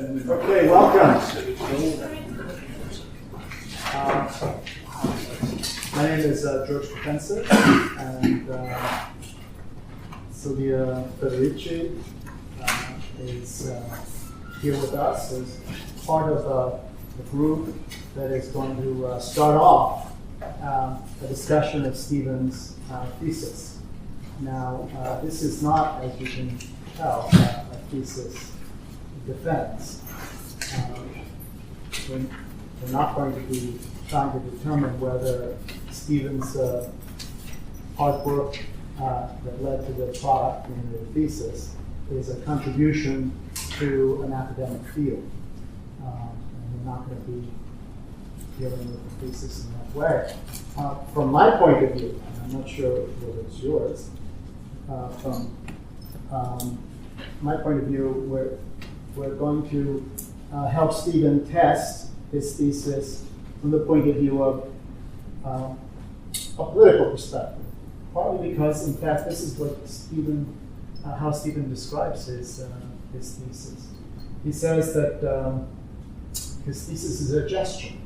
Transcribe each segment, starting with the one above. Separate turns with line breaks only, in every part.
Okay, welcome. My name is George Caffentzis, and Silvia Federici is here with us as part of the group that is going to start off a discussion of Stevens' thesis. Now, this is not, as you can tell, a thesis defense. We're not going to be trying to determine whether Stevens' hard work that led to the product in the thesis is a contribution to an academic field. And we're not going to be dealing with the thesis in that way. From my point of view, and I'm not sure whether it's yours, from my point of view, we're going to help Stephen test his thesis from the point of view of a political perspective. Partly because, in fact, this is what how Stephen describes his thesis. He says that his thesis is a gesture,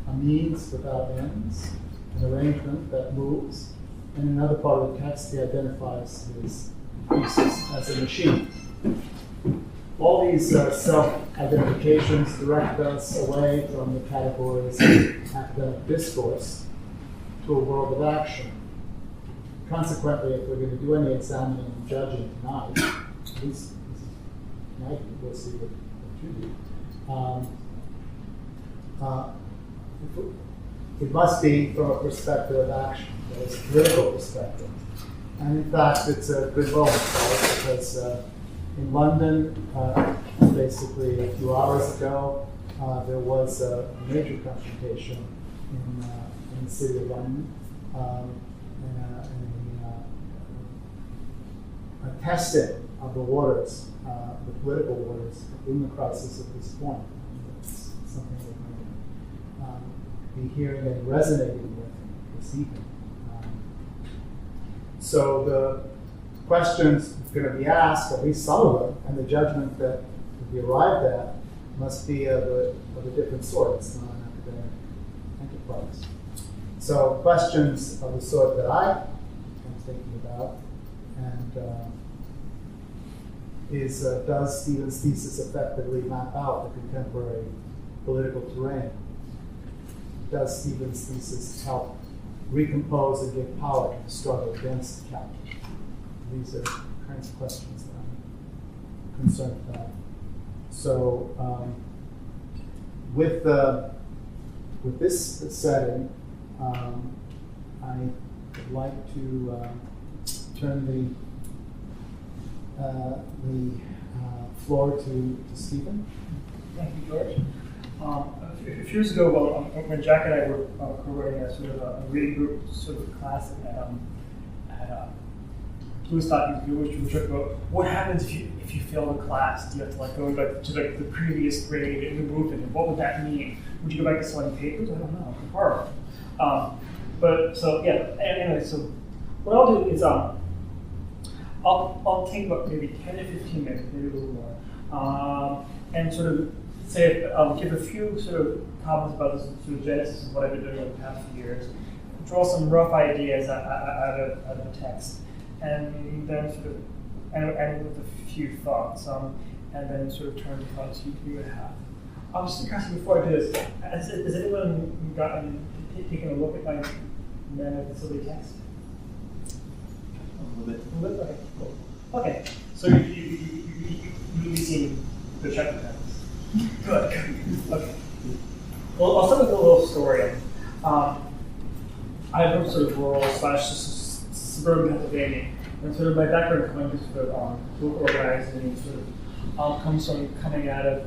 a means without ends, an arrangement that moves. And in another part of the text, he identifies his thesis as a machine. All these self-identifications direct us away from the categories of academic discourse to a world of action. Consequently, if we're going to do any examining and judging tonight, at least tonight we'll see what you do. It must be from a perspective of action, that is, a political perspective. And in fact, it's a good moment for it because in London, basically a few hours ago, there was a major confrontation in the city of London, a testing of the waters, the political waters in the crisis at this point. It's something we're going to be hearing and resonating with this evening. So the questions going to be asked, at least some of them, and the judgment that will be arrived at must be of a different sort. It's not an academic enterprise. So questions of the sort that I am thinking about and is does Stevens' thesis effectively map out the contemporary political terrain? Does Stevens' thesis help recompose and give power to the struggle against the capital? These are kinds of questions that I'm concerned about. So with this setting, I would like to turn the floor to Stephen.
Thank you, George. A few years ago, when Jack and I were co-writing a sort of a reading group sort of class at Blue Stockings, we talked about what happens if you fail the class. Do you have to go back to the previous grade in the group, and what would that mean? Would you go back to selling papers? I don't know. Horrible. But so yeah. Anyway, so what I'll do is I'll take about maybe 10 to 15 minutes, maybe a little more, and sort of say give a few sort of comments about this sort of genesis of what I've been doing over the past few years, draw some rough ideas out of the text, and then sort of end with a few thoughts, and then sort of turn to thoughts you would have. I'm just interested before I do this. Has anyone taken a look at my Man Facility text? A little bit. Okay, cool. Okay, so you've seen the chapter text. Good. Okay. Well, I'll start with a little story. I grew up sort of rural / suburban Pennsylvania, and sort of my background coming to sort of book organizing sort of comes from coming out of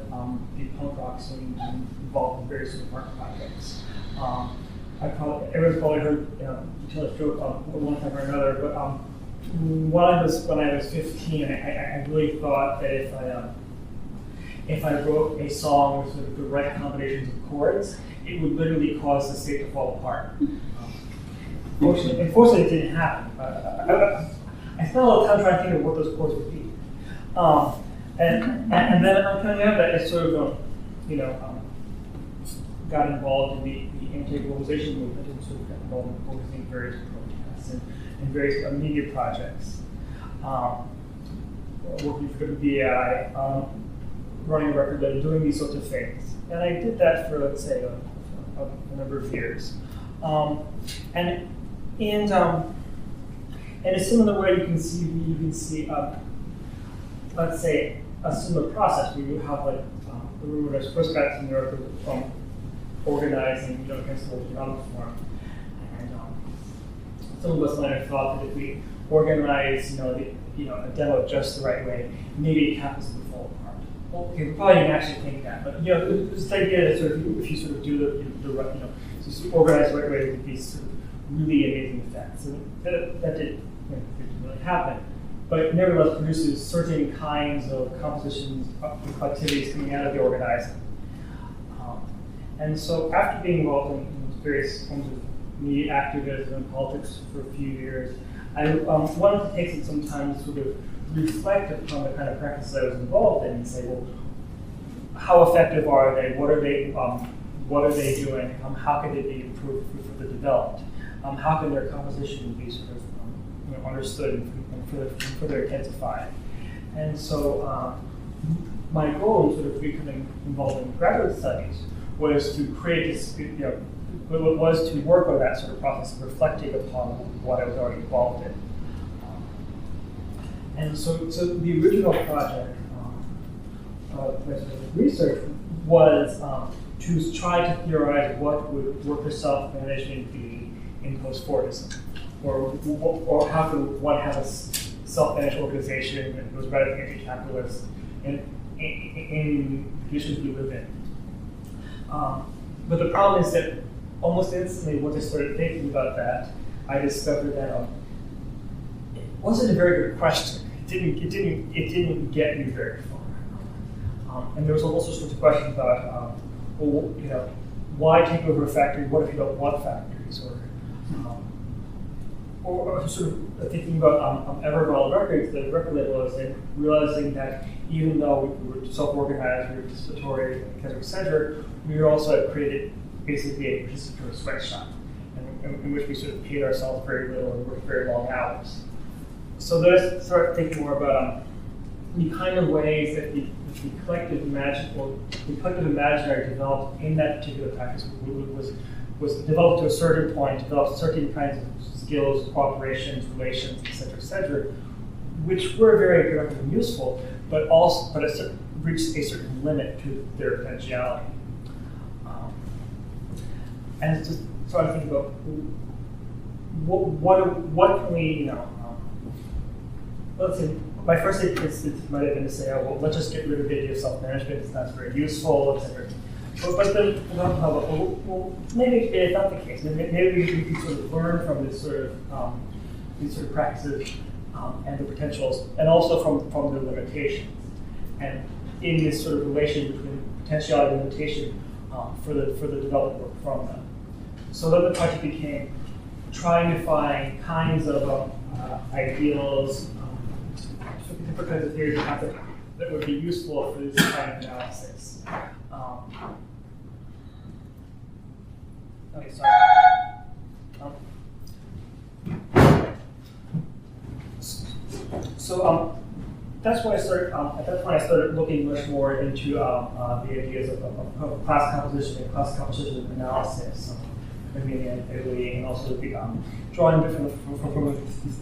the punk rock scene and involved in various sort of art projects. Everyone's probably heard you tell a joke one time or another, but when I was 15, I really thought that if I wrote a song with sort of the right combinations of chords, it would literally cause the state to fall apart. Unfortunately, it didn't happen. I spent a lot of time trying to think of what those chords would be. And then coming out of that, I sort of, got involved in the anti-globalization movement and sort of got involved in organizing various protests and various media projects. Working for the BAI, running a record label, doing these sorts of things. And I did that for, let's say, a number of years. And in a similar way, you can see, let's say, a similar process where you have like when I first got to New York, organizing, against the World Economic Forum, and some of us might have thought that if we organize, a demo just the right way, maybe campus would fall apart. Well, okay, we probably didn't actually think that, but this idea that sort of if you sort of do the right, just organize the right way, it would be sort of really amazing effects. And that didn't really happen. But it nevertheless produces certain kinds of compositions, activities coming out of the organizing. And so after being involved in various forms of media activism and politics for a few years, I wanted to take some time to sort of reflect upon the kind of practices I was involved in and say, well, how effective are they? What are they doing? How can they be improved, further developed? How can their composition be sort of understood and further intensified? And so my goal in sort of becoming involved in graduate studies was to create this, was to work on that sort of process of reflecting upon what I was already involved in. And so the original project of research was to try to theorize what would worker self-management be in post-Fordism, or how could one have a self-managed organization that was radically anti-capitalist in the conditions we live in. But the problem is that almost instantly, once I started thinking about that, I discovered that it wasn't a very good question. It didn't get me very far. And there was also sorts of questions about, why take over a factory? What if you don't want factories? Or sort of thinking about Evergreen Records, the record label I was in, realizing that even though we were self-organized, we were participatory, et cetera, we also had created basically a participatory sweatshop, in which we sort of paid ourselves very little and worked very long hours. So then I started thinking more about the kind of ways that the collective imaginary developed in that particular practice was developed to a certain point, developed certain kinds of skills, cooperations, relations, et cetera, which were very productive and useful, but it reached a certain limit to their potentiality. And just trying to think about what can we, let's say, my first instinct might have been to say, oh, well, let's just get rid of the idea of self-management, it's not very useful, etc. But then, well, maybe it's not the case. Maybe we can sort of learn from this sort of these sort of practices and the potentials, and also from the limitations. And in this sort of relation between potentiality and limitation for the development work from them. So then the project became trying to find kinds of ideals, different kinds of theories and concepts that would be useful for this kind of analysis. Okay, sorry. So that's when I started. At that point, I started looking much more into the ideas of class composition and class composition analysis, and also drawing from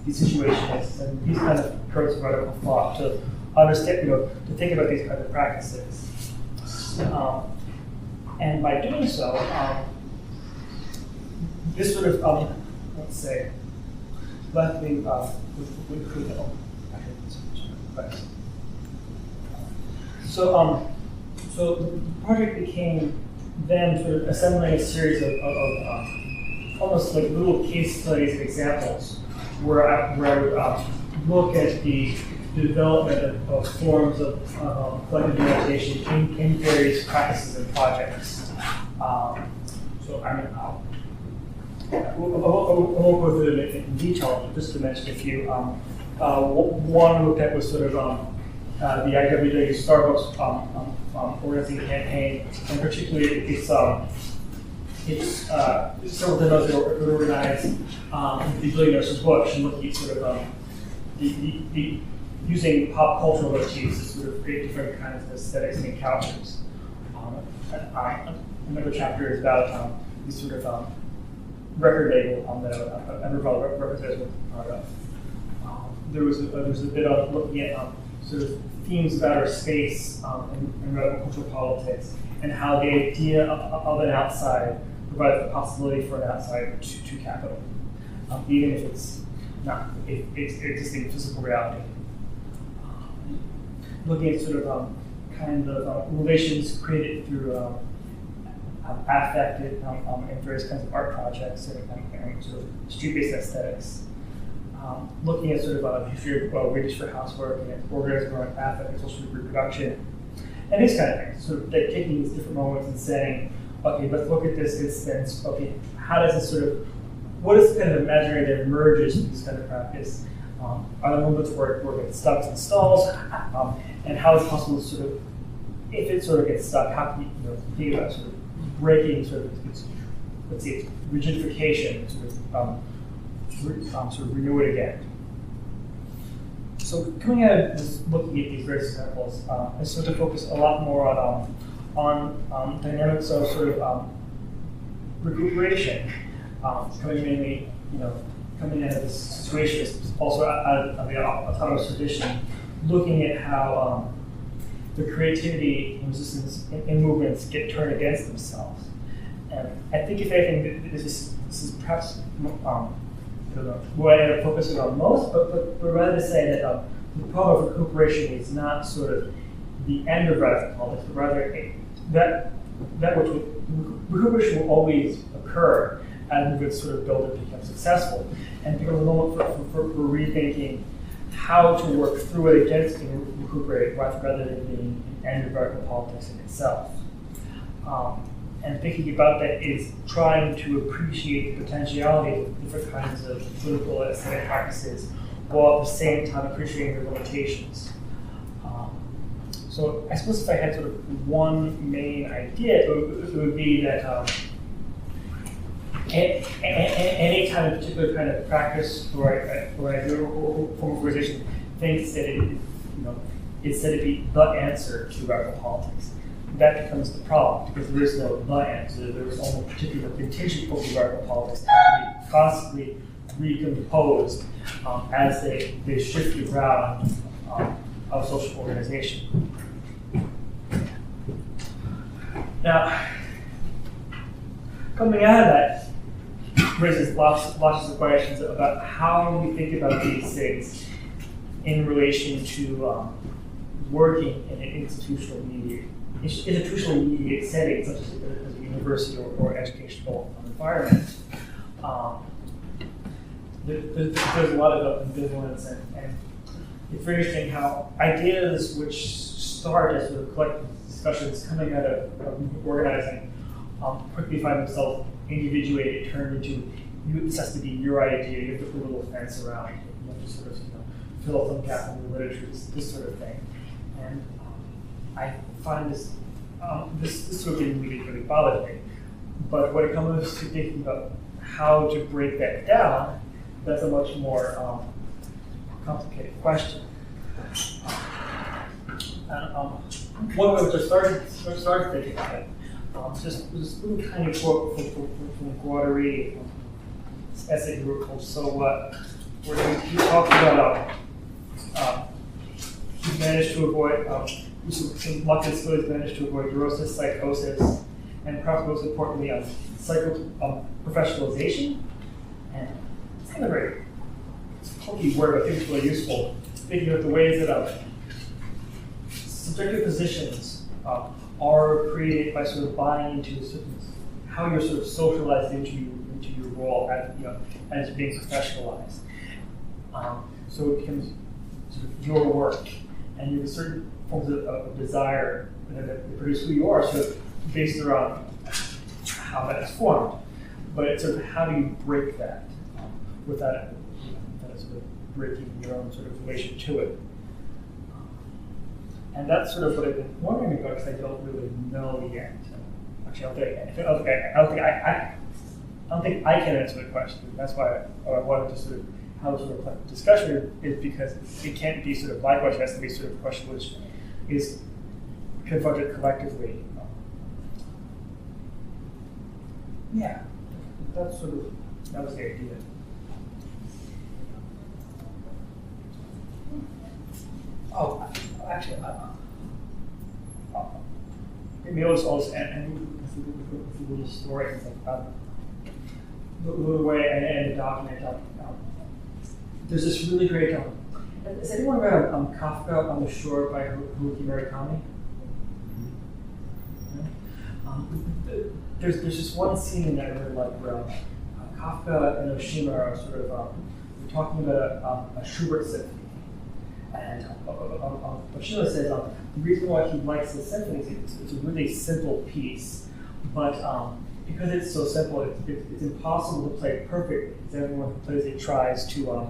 these situations and these kind of curves of radical thought to understand, to think about these kinds of practices. And by doing so, this sort of, let's say, left me with So the project became then sort of assembling a series of almost like little case studies and examples where I would look at the development of forms of collective meditation in various practices and projects. So I won't go through them in detail, but just to mention a few. One I looked at was sort of the IWW Starbucks organizing campaign, and particularly it's several demos that were organized the Billionaires Bush, and looking at sort of the using pop cultural motifs to sort of create different kinds of aesthetics and encounters. Another chapter is about this sort of record label that Everval represents with part of. There was a bit of looking at sort of themes about our space and radical cultural politics, and how the idea of an outside provides the possibility for an outside to capital, even if it's not existing physical reality. Looking at sort of kind of relations created through affected and various kinds of art projects and sort of street-based aesthetics. Looking at sort of history of wages for housework and organizing around affect and social reproduction, and these kind of things. Sort of like taking these different moments and saying, okay, let's look at this instance. Okay, how does this sort of, what is the kind of imaginary that emerges from this kind of practice? Are there moments where it gets stuck in stalls? And how is it possible to sort of, if it sort of gets stuck, how can you think about sort of breaking sort of its, let's see, its rigidification, sort of renew it again. So coming out of this, looking at these various examples, I sort of focus a lot more on dynamics of sort of recuperation, coming mainly, coming out of this situation, also out of the autonomous tradition, looking at how the creativity and resistance in movements get turned against themselves. And I think, if anything, this is perhaps what I end up focusing on most, but rather to say that the problem of recuperation is not sort of the end of radical politics, but rather that which recuperation will always occur as movements sort of build and become successful, and become a moment for rethinking how to work through it against being recuperate rather than being an end of radical politics in itself. And thinking about that is trying to appreciate the potentiality of different kinds of political and aesthetic practices, while at the same time appreciating their limitations. So I suppose if I had sort of one main idea, it would be that any kind of particular kind of practice or idea or form of organization thinks that it's said to be the answer to radical politics. That becomes the problem, because there is no the answer. There is only particular contingent forms of radical politics that can be constantly recomposed as they shift the ground of social organization. Now, coming out of that raises lots of questions about how we think about these things in relation to working in an institutional mediated setting, such as a university or educational environment. There's a lot of ambivalence, and it's very interesting how ideas which start as sort of collective discussions coming out of organizing quickly find themselves individuated, turned into, this has to be your idea, you have to put a little fence around it, you have to sort of fill some gap in the literature, this sort of thing. And I find this sort of thing really bothers me. But when it comes to thinking about how to break that down, that's a much more complicated question. One way to start thinking about it, just this little tiny quote from Guattari, this essay he wrote called "So What," where he talks about he managed to avoid some luck and skills managed to avoid neurosis, psychosis, and perhaps most importantly, professionalization. And it's kind of very clunky word, but I think it's really useful. Thinking of the ways that subjective positions are created by sort of buying into how you're sort of socialized into your role as being professionalized. So it becomes sort of your work, and you have certain forms of desire that produce who you are, sort of based around how that is formed. But it's sort of how do you break that without sort of breaking your own sort of relation to it. And that's sort of what I've been wondering about because I don't really know yet. Actually, I don't think I can answer the question. That's why I wanted to sort of have a sort of discussion is because it can't be sort of my question. It has to be sort of a question which is confronted collectively. Yeah, that was the idea. Oh, actually, maybe I'll just also end with a little story. The way I end the document. There's this really great. Has anyone read Kafka on the Shore by Haruki Murakami? There's just one scene that I really like where Kafka and Oshima are sort of we're talking about a Schubert symphony. And Oshima says the reason why he likes the symphony is it's a really simple piece, but because it's so simple, it's impossible to play perfectly. Because everyone who plays it tries to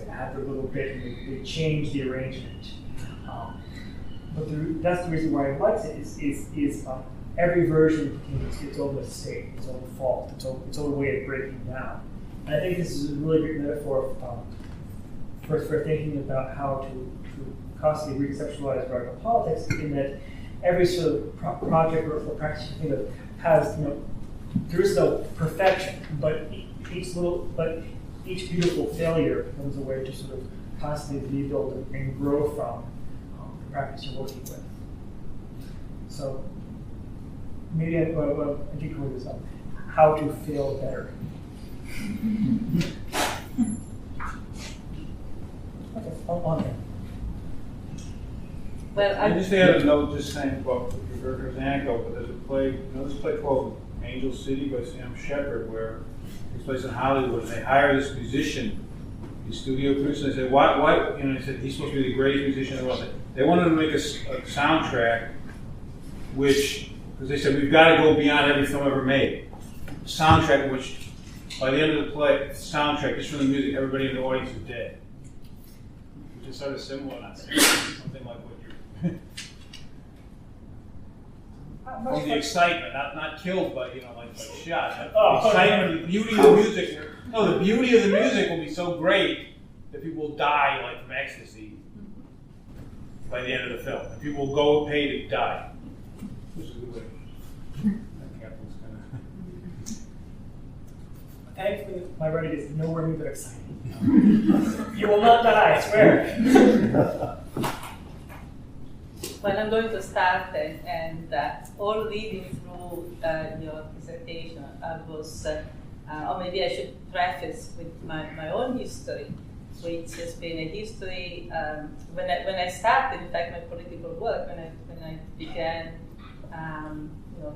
add a little bit, and they change the arrangement. But that's the reason why he likes it is every version contains its own mistake, its own fault, its own way of breaking down. And I think this is a really great metaphor for thinking about how to constantly reconceptualize radical politics, in that every sort of project or practice you think of has, there is no perfection, but each beautiful failure becomes a way to sort of constantly rebuild and grow from the practice you're working with. So maybe I decode this on how to fail better. Okay, on there.
Well, I just had a note just saying about there's an anecdote, but there's a play, this play called Angel City by Sam Shepard, where takes place in Hollywood, and they hire this musician, the studio producer, and they said, why, they said, he's supposed to be the greatest musician in the world. They wanted to make a soundtrack, because they said, we've got to go beyond every film ever made. A soundtrack which, by the end of the play, the soundtrack, just from the music, everybody in the audience is dead. Which is sort of similar, not similar, something like what you're... From the excitement, not killed by, like shot. The excitement, the beauty of the music. No, the beauty of the music will be so great that people will die like from ecstasy by the end of the film. And people will go pay to die. Which is a good way.
Thankfully, my writing is nowhere near that exciting. You will not die, I swear.
Well, I'm going to start, and all reading through your dissertation, I was, or maybe I should preface with my own history, which has been a history. When I started, in fact, my political work, when I began,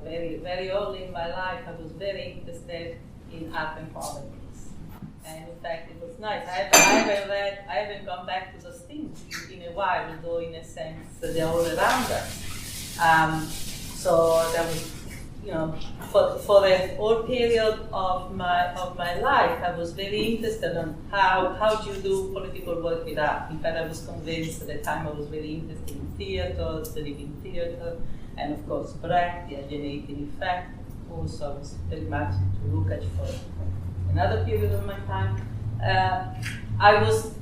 very very early in my life, I was very interested in art and politics. And in fact, it was nice. I haven't gone back to those things in a while, although in a sense they're all around us. So that was, for the whole period of my life, I was very interested in how do you do political work with art. In fact, I was convinced at the time I was very interested in theater, the living theater, and of course Brecht, the alienating effect. Also, I was very much to look at for another period of my time. I was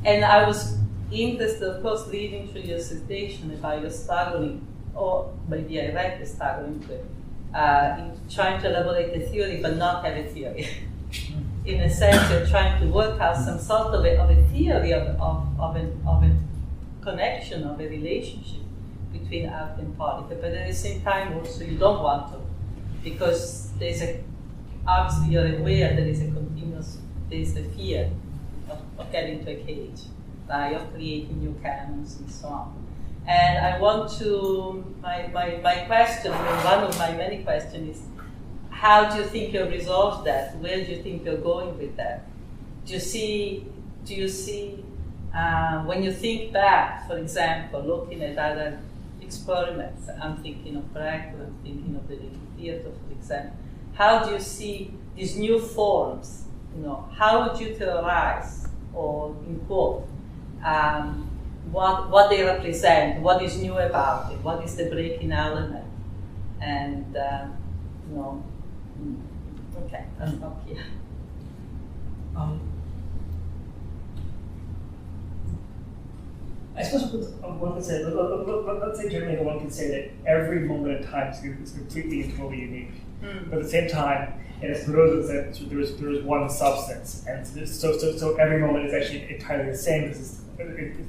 interested, of course, reading through your dissertation about your struggling, or maybe I read the struggling in trying to elaborate a theory but not have a theory. In a sense, you're trying to work out some sort of a theory of a connection, of a relationship between art and politics, but at the same time also you don't want to, because obviously you're aware there is a fear of getting into a cage, right, of creating new canons and so on. And I want to, my question, one of my many questions is, how do you think you'll resolve that? Where do you think you're going with that? Do you see, when you think back, for example, looking at other experiments, I'm thinking of Brecht, I'm thinking of the living theater, for example, how do you see these new forms? How would you theorize, or in quote, what they represent, what is new about it, what is the breaking element, and you know. Okay, I'll stop here.
I suppose one could say, let's say generally one could say that every moment in time is completely and totally unique. But at the same time, in Spinoza said there is one substance, and so every moment is actually entirely the same because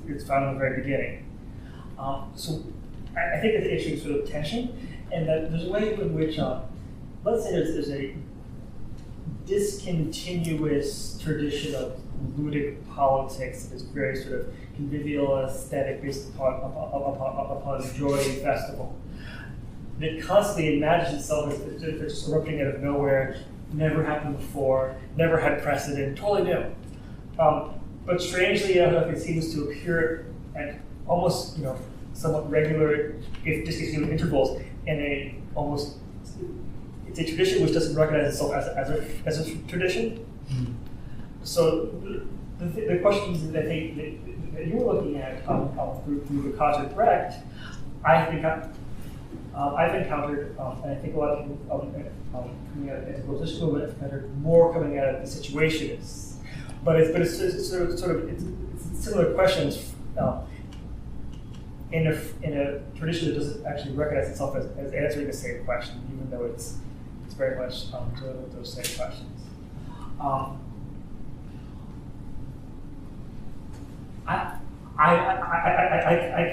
it's found in the very beginning. So I think that the issue is sort of tension, and that there's a way in which, let's say there's a discontinuous tradition of ludic politics that is very sort of convivial and aesthetic based upon joy and festival. That constantly imagines itself as just erupting out of nowhere, never happened before, never had precedent, totally new. But strangely enough, it seems to appear at almost, somewhat regular, if discontinuous intervals, in a almost, it's a tradition which doesn't recognize itself as a tradition. So the questions that I think that you were looking at through the Kaiser Brecht, I've encountered, and I think a lot of people coming out of this movement have encountered more coming out of the situationists. But it's sort of similar questions in a tradition that doesn't actually recognize itself as answering the same question, even though it's very much dealing with those same questions. I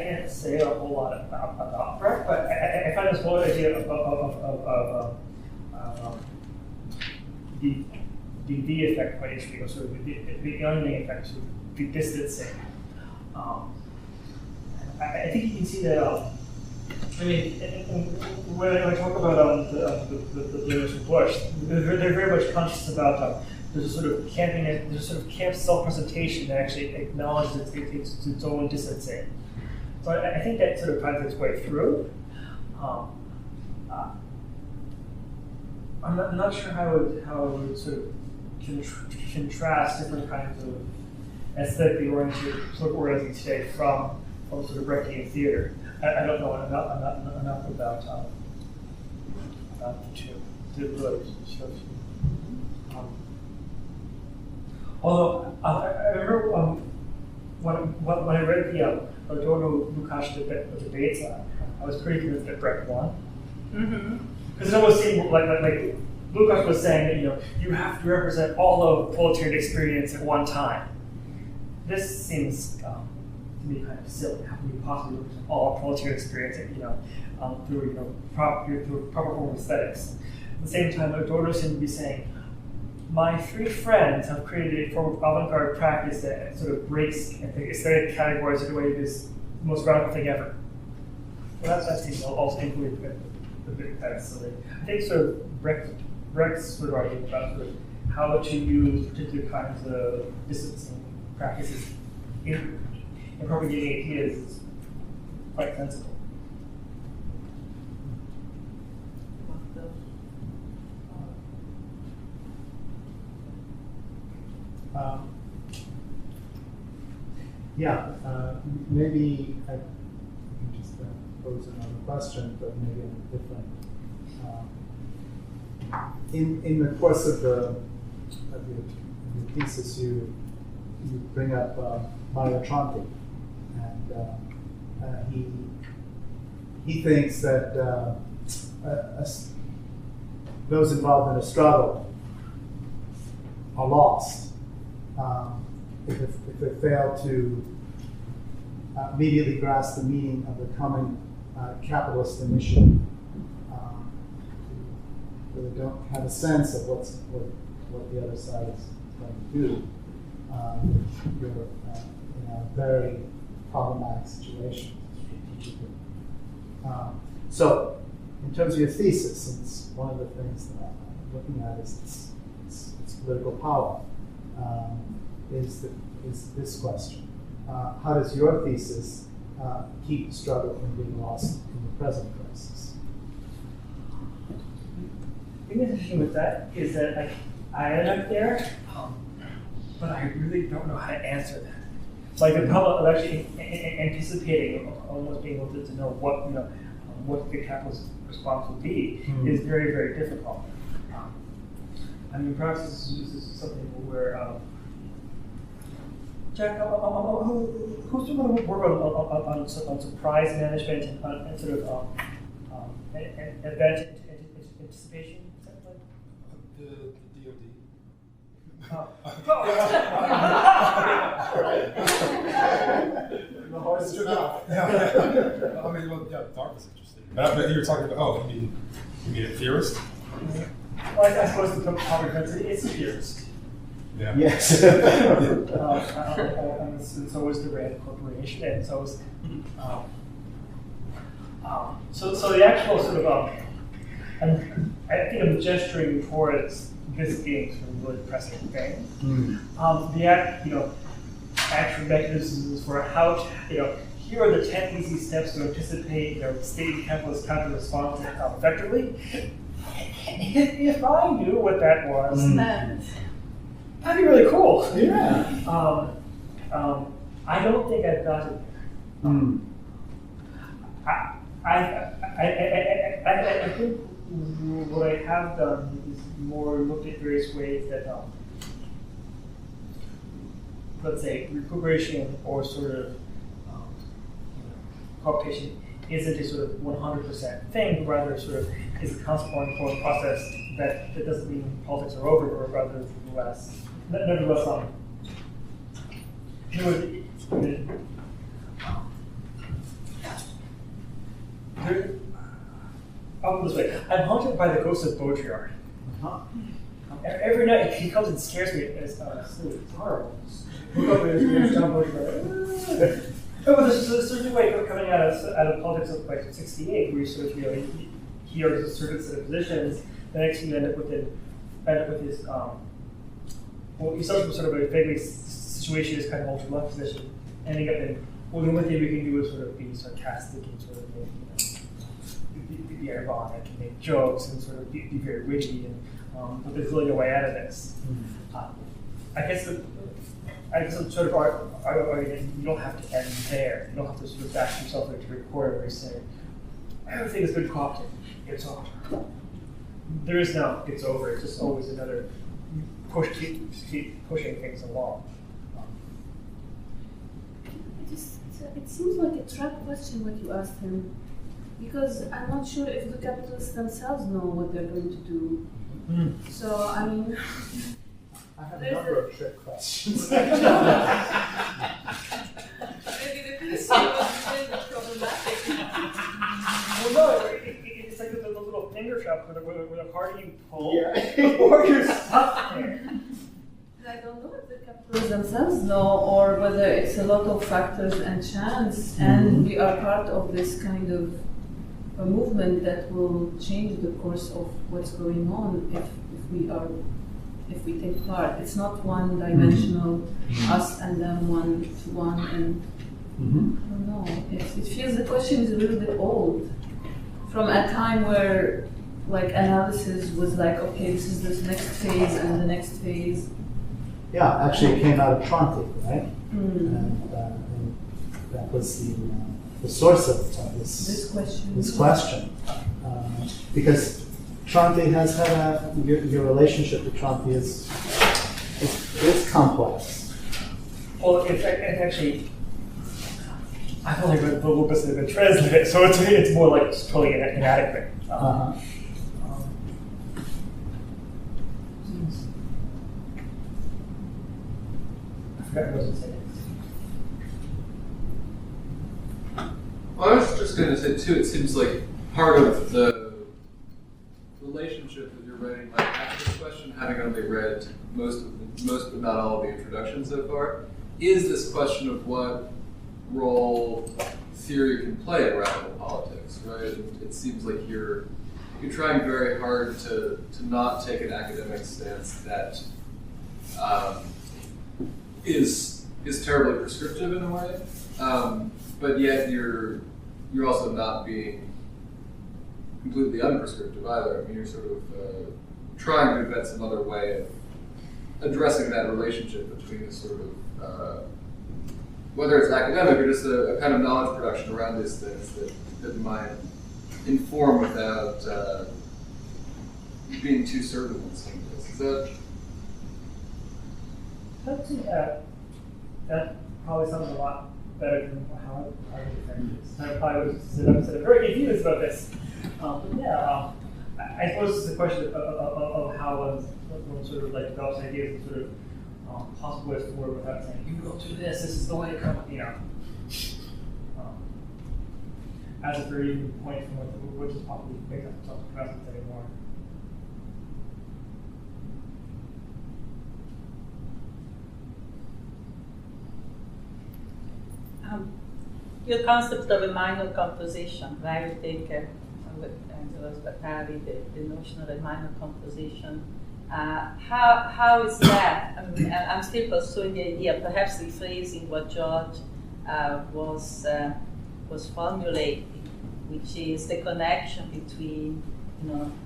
can't say a whole lot about Brecht, but I find this whole idea of the V effect quite interesting, or sort of the onion effect, sort of the distancing. I think you can see that. When I talk about the Blair's Bush, they're very much conscious about there's a sort of camp self-presentation that actually acknowledges its own distancing. So I think that sort of finds its way through. I'm not sure how I would sort of contrast different kinds of aesthetically oriented sort of organizing today from sort of Brechtian theater. I don't know enough about the two to really show you. Although I remember when I read the Adorno-Lukács debates, I was pretty convinced that Brecht won. Because it almost seemed like Lukács was saying that you have to represent all of proletarian experience at one time. This seems to me kind of silly. How can you possibly represent all proletarian experience through proper form of aesthetics? At the same time, Adorno seemed to be saying, my three friends have created a form of avant-garde practice that sort of breaks aesthetic categories in a way that is the most radical thing ever. Well, that seems also equally a bit kind of silly. I think sort of Brecht's sort of argument about sort of how to use particular kinds of distancing practices in propagating ideas is quite sensible.
Maybe I can just pose another question, but maybe in a different. In the course of your thesis, you bring up Mario Tronti, and he thinks that those involved in a struggle are lost if they fail to immediately grasp the meaning of the coming capitalist initiative. They don't have a sense of what the other side is going to do. You're in a very problematic situation strategically. So, in terms of your thesis, since one of the things that I'm looking at is its political power, is this question. How does your thesis keep the struggle from being lost in the present crisis?
The thing that's interesting with that is that I end up there, but I really don't know how to answer that. like the problem of actually anticipating, almost being able to know what the capitalist response will be is very, very difficult. I mean, perhaps this is something where Jack, who's doing work on surprise management and sort of event anticipation?
The DoD.
The hardest job.
I mean, well, yeah, DART was interesting. But you were talking about, you mean a theorist?
Well, I suppose the public is a theorist.
Yeah.
Yes.
And so was the Rand Corporation, and so was. So the actual sort of, I think I'm gesturing towards this being sort of really pressing thing. The actual mechanisms for how to, here are the 10 easy steps to anticipate, state capitalist counter response effectively. If I knew what that was, that'd be really cool.
Yeah.
I don't think I've got it. I think what I have done is more looked at various ways that, let's say, recuperation or sort of cooptation isn't a sort of 100% thing, but rather sort of is a constant ongoing process that doesn't mean politics are over, or rather nevertheless, I'll put it this way. I'm haunted by the ghost of Baudrillard. Every night he comes and scares me. It's horrible. Look up and John Baudrillard. But there's a certain way coming out of politics of like '68, where you sort of he argues a certain set of positions. The next thing you end up with his well, he starts with sort of a vaguely situation as kind of ultra left position, ending up in well, the only thing we can do is sort of be sarcastic and sort of be ironic and make jokes and sort of be very witty, and but there's really no way out of this. I guess I'm sort of arguing you don't have to end there. You don't have to sort of back yourself into a corner where you say everything has been co-opted. It's over. There is no it's over. It's just always another keep pushing things along.
It seems like a trap question what you asked him, because I'm not sure if the capitalists themselves know what they're going to do. So, I mean...
I have a number of trick questions.
Maybe the question was really problematic.
Well, no, it's like the little finger trap with a harder you pull,
Yeah.
or you're stuck there.
I don't know if the capitalists themselves know, or whether it's a lot of factors and chance, and we are part of this kind of a movement that will change the course of what's going on if we take part. It's not one-dimensional, us and them, one-to-one, and I don't know. It feels the question is a little bit old, from a time where like analysis was like, okay, this is this next phase and the next phase.
Yeah, actually, it came out of Tronti, right? And that was the source of this question. Because Tronti has had your relationship to Tronti is complex.
Well, it's actually, I've only read the little bits that have been translated, so it's more like it's totally inadequate.
Well, I was just going to say too, it seems like part of the relationship with your writing, like after this question, having only read most but not all of the introductions so far, is this question of what role theory can play in radical politics, right? It seems like you're trying very hard to not take an academic stance that is terribly prescriptive in a way, but yet you're also not being completely unprescriptive either. I mean, you're sort of trying to invent some other way of addressing that relationship between the sort of whether it's academic or just a kind of knowledge production around these things that might inform without being too certain in some ways. Is that?
That probably sounds a lot better than how I would defend this. I probably would sit up and say, very confused about this. I suppose it's a question of how one sort of like develops ideas and sort of possible ways to work without saying, you go do this is the way it comes, you know. As if there even point from which is probably makes up something present anymore.
Your concept of a minor composition, right? You take with Angela's Batari, the notion of a minor composition. How is that? I mean, I'm still pursuing the idea, perhaps rephrasing what George was formulating, which is the connection between,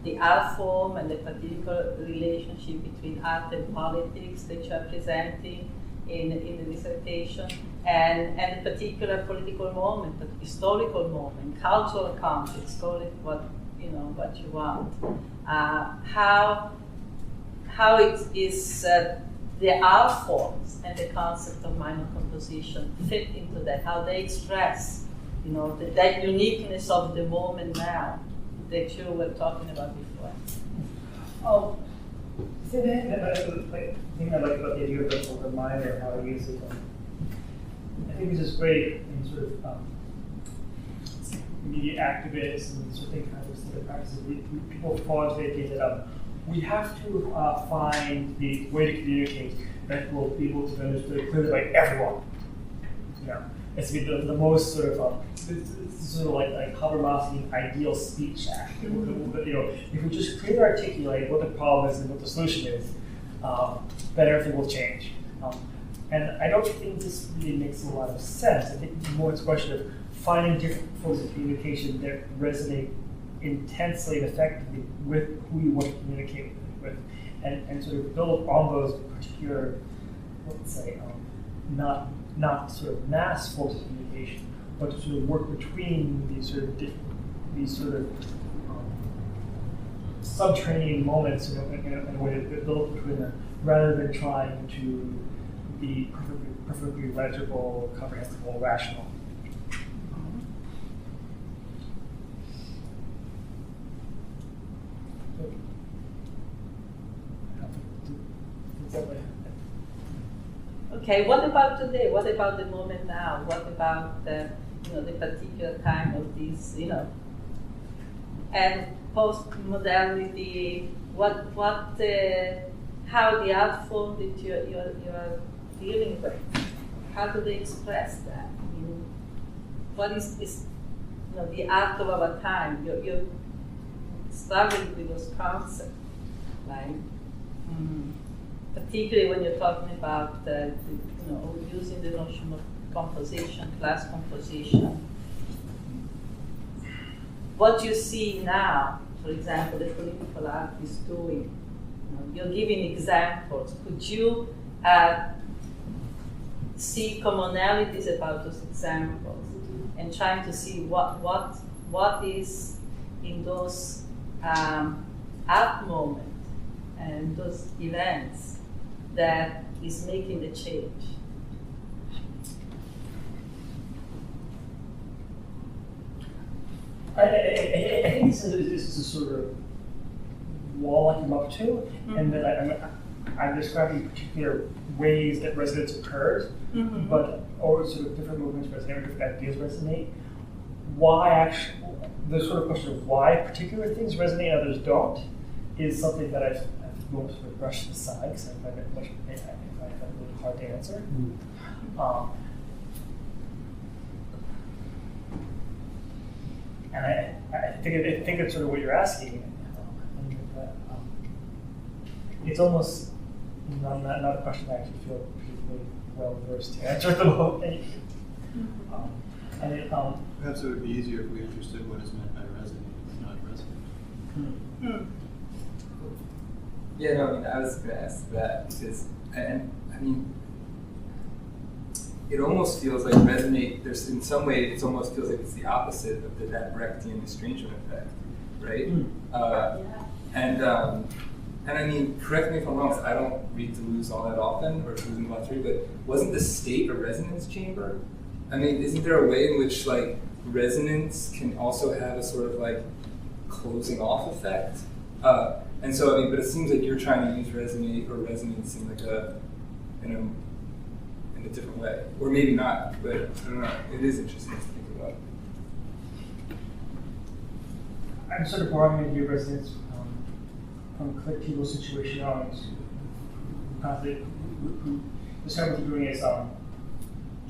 the art form and the particular relationship between art and politics that you are presenting in the dissertation, and a particular political moment, a historical moment, cultural context, call it what you want. How it is the art forms and the concept of minor composition fit into that, how they express, that uniqueness of the moment now that you were talking about before.
Oh, see, the thing I like about the idea of the minor and how I use it, I think this is great in sort of media activists and sort of things kind of practices. People fall into the idea that we have to find the way to communicate that will be able to be understood clearly by everyone. It's to be the most sort of like Habermasian ideal speech act. If we just clearly articulate what the problem is and what the solution is, then everything will change. And I don't think this really makes a lot of sense. I think more it's a question of finding different forms of communication that resonate intensely and effectively with who you want to communicate with, and sort of build on those particular, let's say, not sort of mass forms of communication, but to sort of work between these sort of subterranean moments in a way to build between them, rather than trying to be perfectly legible, comprehensible, rational.
Okay, what about today? What about the moment now? What about the particular time of this, and post-modernity? How the art form that you are dealing with, how do they express that? What is the art of our time? You're struggling with those concepts, right? Mm-hmm. Particularly when you're talking about using the notion of composition, class composition. What you see now, for example, the political art is doing, you're giving examples. Could you see commonalities about those examples and trying to see what is in those art moments and those events that is making the change?
I think this is a sort of wall I come up to, and that I'm describing particular ways that resonance occurs, or sort of different movements resonate, or different ideas resonate. The sort of question of why particular things resonate and others don't is something that I've sort of brushed aside because I find it really hard to answer. And I think it's sort of what you're asking. It's almost not a question I actually feel particularly well versed to answer at the moment.
Perhaps it would be easier if we understood what is meant by resonate, not resonate.
Yeah, no, I was going to ask that because, it almost feels like resonate. There's in some way, it almost feels like it's the opposite of the Brechtian estrangement effect, right? And I mean, correct me if I'm wrong, 'cause I don't read Deleuze all that often, or Deleuze in Glass 3, but wasn't the state a resonance chamber? I mean, isn't there a way in which like resonance can also have a sort of like closing off effect? And so I mean, but it seems like you're trying to use resonate or resonance in like in a different way, or maybe not. But I don't know. It is interesting to think about.
I'm sort of borrowing the idea of resonance from collectivo situationis, who describe what they're doing is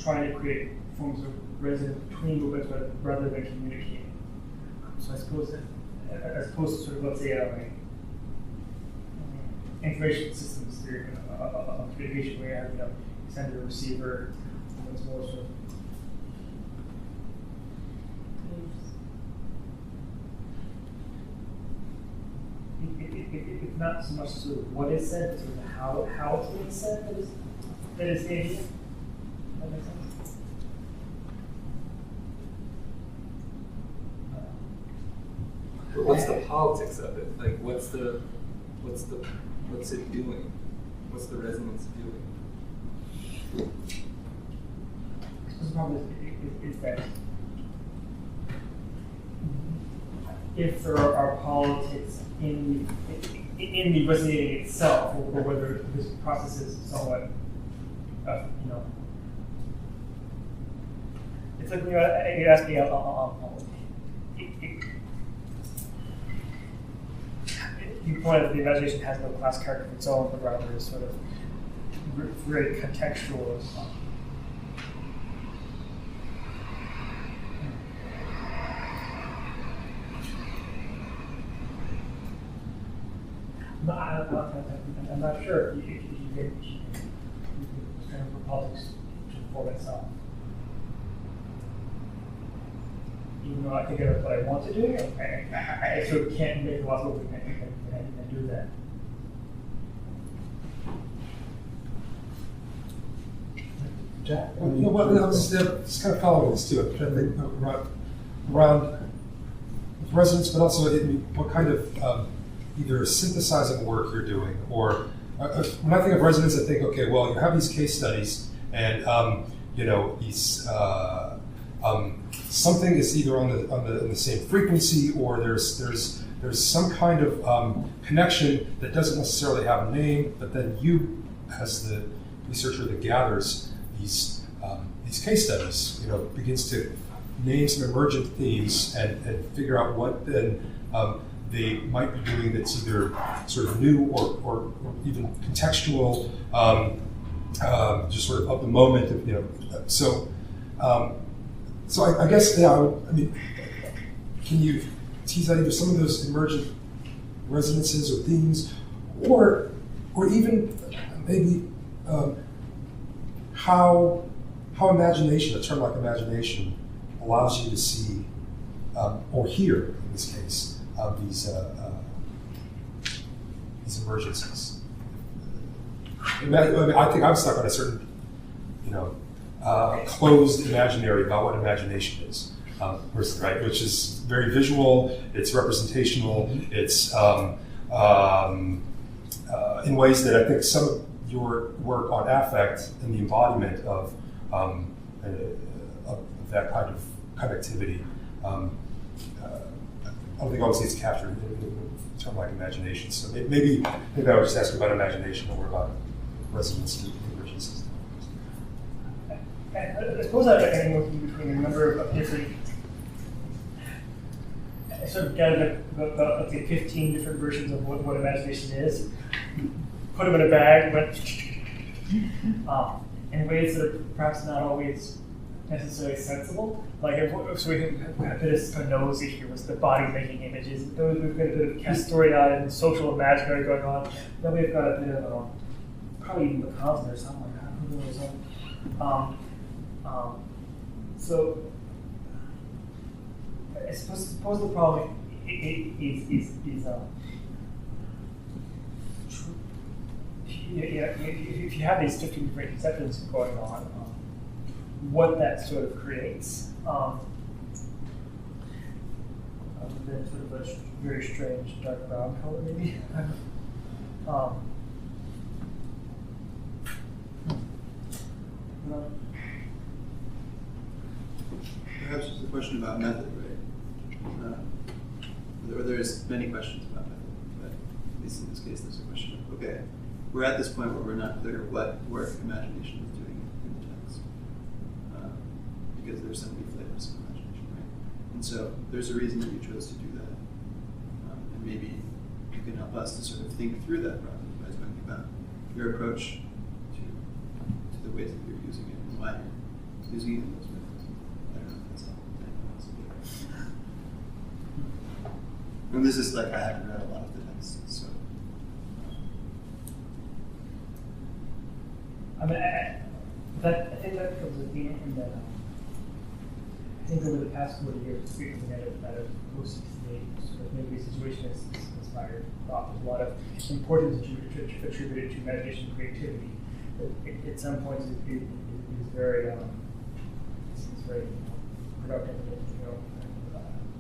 trying to create forms of resonance between movements rather than communicating. So I suppose that, as opposed to sort of, let's say, information systems theory of communication, where you have sender, receiver, and it's more sort of it's not so much sort of what is said, but sort of how it's being said that is the idea. That makes sense.
But what's the politics of it? Like, what's it doing? What's the resonance doing?
The problem is that if there are politics in the resonating itself, or whether this process is somewhat, it's like when you ask me, you point out that the imagination has no class character of its own, but rather is sort of very contextual. I'm not sure if you can stand for politics to form itself. Even though I think that's what I want to do, I sort of can't make a lot of movement and do that.
Jack?
I was just kind of following this too. I'm trying to think around resonance, but also what kind of either synthesizing work you're doing, or when I think of resonance, I think, okay, well, you have these case studies, and these something is either on the same frequency, or there's some kind of connection that doesn't necessarily have a name, but then you, as the researcher that gathers these case studies, begins to name some emergent themes and figure out what then they might be doing that's either sort of new or even contextual, just sort of the moment. So I guess can you tease out either some of those emergent resonances or themes, or even maybe how imagination, a term like imagination, allows you to see or hear, in this case, these emergencies. I think I'm stuck on a certain, closed imaginary about what imagination is, right? Which is very visual. It's representational. It's in ways that I think some of your work on affect and the embodiment of that kind of connectivity. I don't think obviously it's captured in a term like imagination. So maybe I would just ask about imagination or about resonance and emergencies.
I suppose I can work between a number of different. I sort of gathered about let's say 15 different versions of what imagination is. Put them in a bag, but in ways that are perhaps not always necessarily sensible. Like, so we have a bit of a nose issue with the body making images. We've got a bit of Castorian and social imaginary going on. Then we've got a bit of probably even Lacan or something like that. Who knows? So I suppose the problem is if you have these 15 different conceptions going on, what that sort of creates. Then sort of a very strange dark brown color, maybe.
Perhaps it's a question about method, right? Or there's many questions about method, but at least in this case, there's a question of, okay, we're at this point where we're not clear what work imagination is doing in the text, because there's so many flavors of imagination, right? And so there's a reason that you chose to do that, and maybe you can help us to sort of think through that problem by talking about your approach to the ways that you're using it and why you're using it in those ways. I don't know if that's helpful. And this is like, I haven't read a lot of the text, so.
I mean, I think that comes at the end that I think over the past 40 years, we've been at a post-68 sort of maybe situation that's inspired thought. There's a lot of importance attributed to imagination and creativity. At some points, it is very, productive.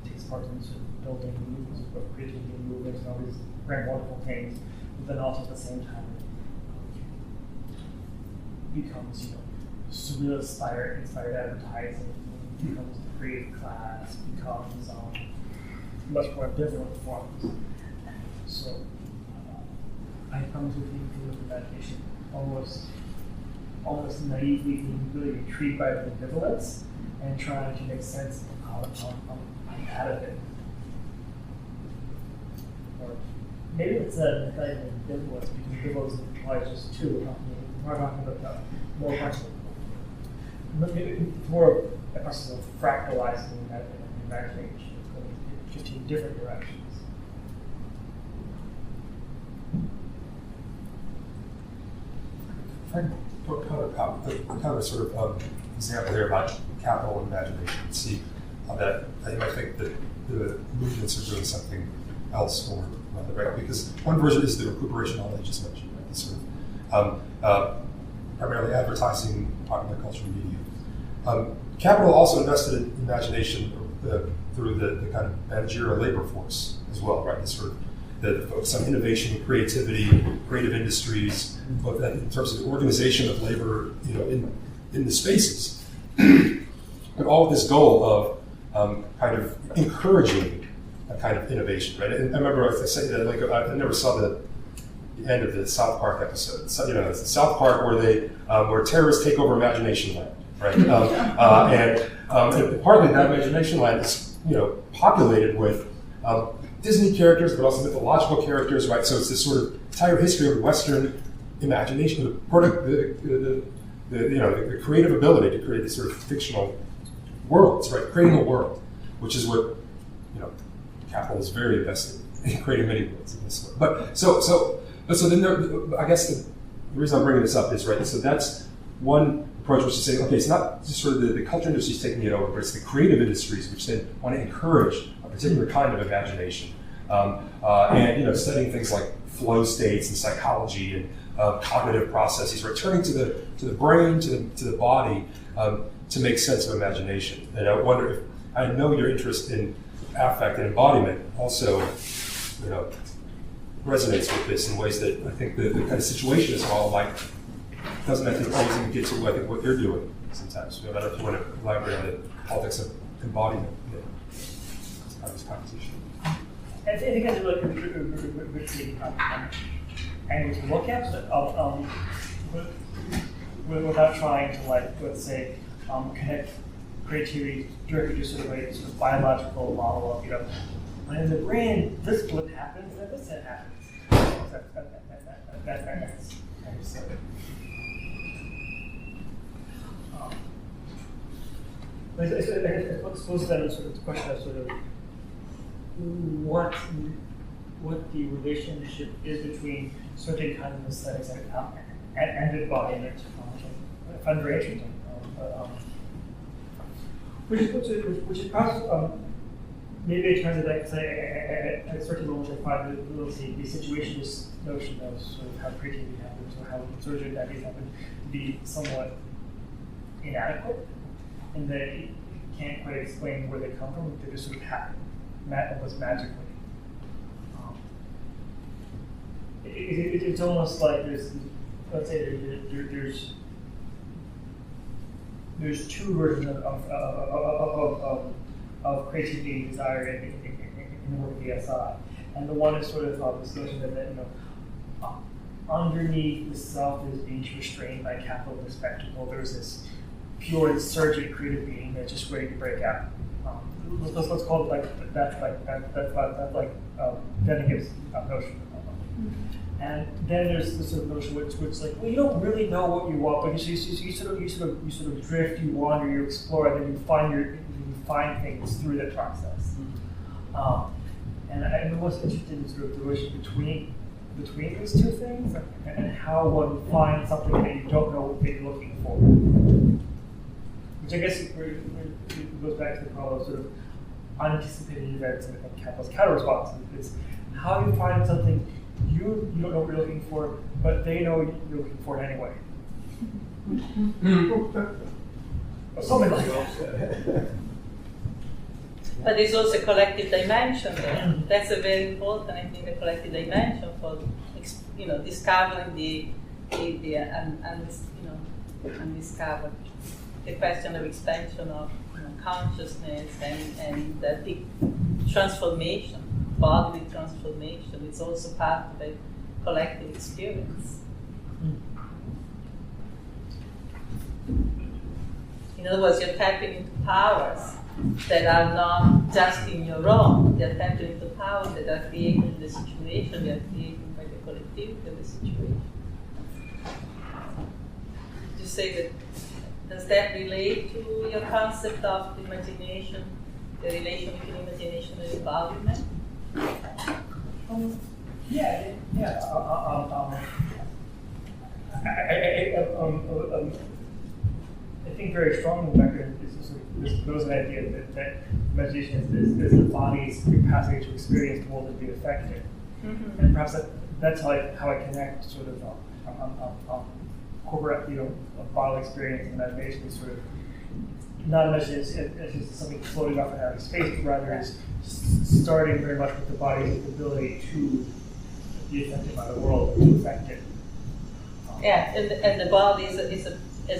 Takes part in sort of building movements of creativity and movements and all these very wonderful things. But then also at the same time, becomes surreal inspired advertising, becomes the creative class, becomes much more ambivalent forms. So I come to think of imagination almost naively being really intrigued by the ambivalence and trying to make sense of how I'm out of it. Or maybe it's not even ambivalence, because ambivalence implies just two. We're talking about more parts of it's more a process of fractalizing imagination. It's going 15 different directions.
I put kind of a sort of example here about capital imagination. See how that I think that the movements are doing something else or rather, right? Because one version is the recuperation all I just mentioned, right? It's sort of primarily advertising, popular culture, media. Capital also invested in imagination through the kind of managerial labor force as well, right? The sort of the focus on innovation, creativity, creative industries, both in terms of the organization of labor, in the spaces. But all with this goal of kind of encouraging a kind of innovation, right? And I remember I say that I never saw the end of the South Park episode. So, it's the South Park where terrorists take over Imagination Land, right? And partly that Imagination Land is populated with Disney characters, but also mythological characters, right? So it's this sort of entire history of Western imagination, the creative ability to create these sort of fictional worlds, right? Creating a world, which is what capital is very invested in, creating many worlds in this way. But so then I guess the reason I'm bringing this up is, right, so that's one approach, which is saying, okay, it's not just sort of the culture industries taking it over, but it's the creative industries which then want to encourage a particular kind of imagination. And studying things like flow states and psychology and cognitive processes, right, turning to the brain, to the body, to make sense of imagination. And I wonder if, I know your interest in affect and embodiment also, resonates with this in ways that I think the kind of situationists all like doesn't, I think, always even get to what you're doing sometimes. I don't know if you want to elaborate on the politics of embodiment in this conversation.
I think it's really good angles to look at, without trying to, let's say, connect creativity directly to sort of a biological model of, when in the brain this blip happens and this happens. That's kind of silly. I suppose then sort of the question of sort of what the relationship is between certain kinds of aesthetics and embodiment, if I'm very interesting. Which is perhaps maybe in terms of at certain moments I find the situationist notion of sort of how creativity happens or how surgery ideas happen to be somewhat inadequate, and that it can't quite explain where they come from. They just sort of happen, almost magically. It's almost like there's, let's say there's two versions of creativity and desire in the work of the SI, and the one is sort of this notion that underneath the self is being restrained by capitalist spectacle. There's this pure insurgent creative being that's just ready to break out. Let's call it that's Dennegam's notion. And then there's this sort of notion which like, well, you don't really know what you want, but you sort of drift, you wander, you explore, and then you find things through that process. And I'm most interested in sort of the relationship between these two things, and how one finds something that you don't know what you're looking for. Which I guess it goes back to the problem of sort of unanticipated events and capitalist counter-responses. It's how you find something you don't know what you're looking for, but they know you're looking for it anyway. Or something like that.
But there's also a collective dimension there. That's a very important, I think, the collective dimension for discovering the undiscovered. The question of expansion of consciousness and the transformation, bodily transformation. It's also part of a collective experience. In other words, you're tapping into powers that are not just in your own. They're tapping into powers that are creating the situation, they are created by the collectivity of the situation. Did you say that? Does that relate to your concept of imagination, the relation between imagination and embodiment?
Yeah. I think very strongly in the record there's an idea that imagination is the body's capacity to experience the world and be affected. Mm-hmm. And perhaps that's how I connect sort of corporate, bodily experience and imagination is sort of not imagination as just something floating off in outer space, but rather is starting very much with the body's ability to be affected by the world, to affect it.
Yeah, and the body is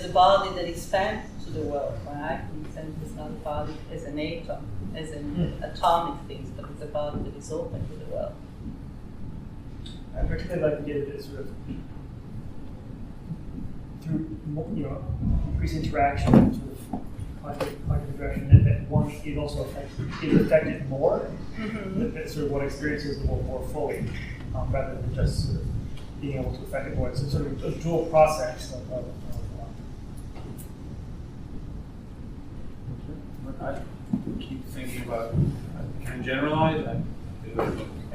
a body that expands to the world, right? In the sense it's not a body as an atom, as an atomic thing, but it's a body that is open to the world.
I particularly like the idea that sort of through increased interaction, sort of collective interaction, that one is also affected more. Mm-hmm. That sort of one experiences the world more fully, rather than just sort of being able to affect it more. It's sort of a dual process
I keep thinking about, can I generalize? I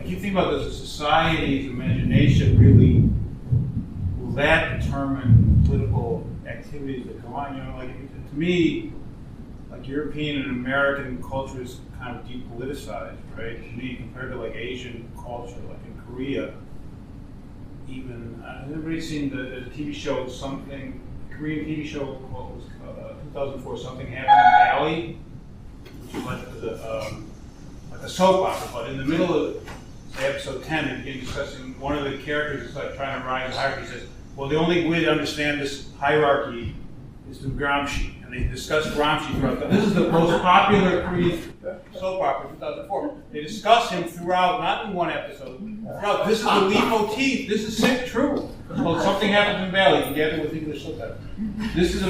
keep thinking about, does a society's imagination really, will that determine political activities that go on? To me, like European and American culture is kind of depoliticized, right? To me, compared to Asian culture, like in Korea, even, has everybody seen the TV show, Korean TV show called 2004, Something Happened in Valley, which is like a soap opera, but in the middle of episode 10, they begin discussing, one of the characters is trying to rise in hierarchy. He says, well, the only way to understand this hierarchy is through Gramsci. And they discuss Gramsci throughout. This is the most popular Korean soap opera of 2004. They discuss him throughout, not in one episode. Throughout. This is the leitmotif. This is true. It's called Something Happens in Valley. You can get it with English subtitles. This is so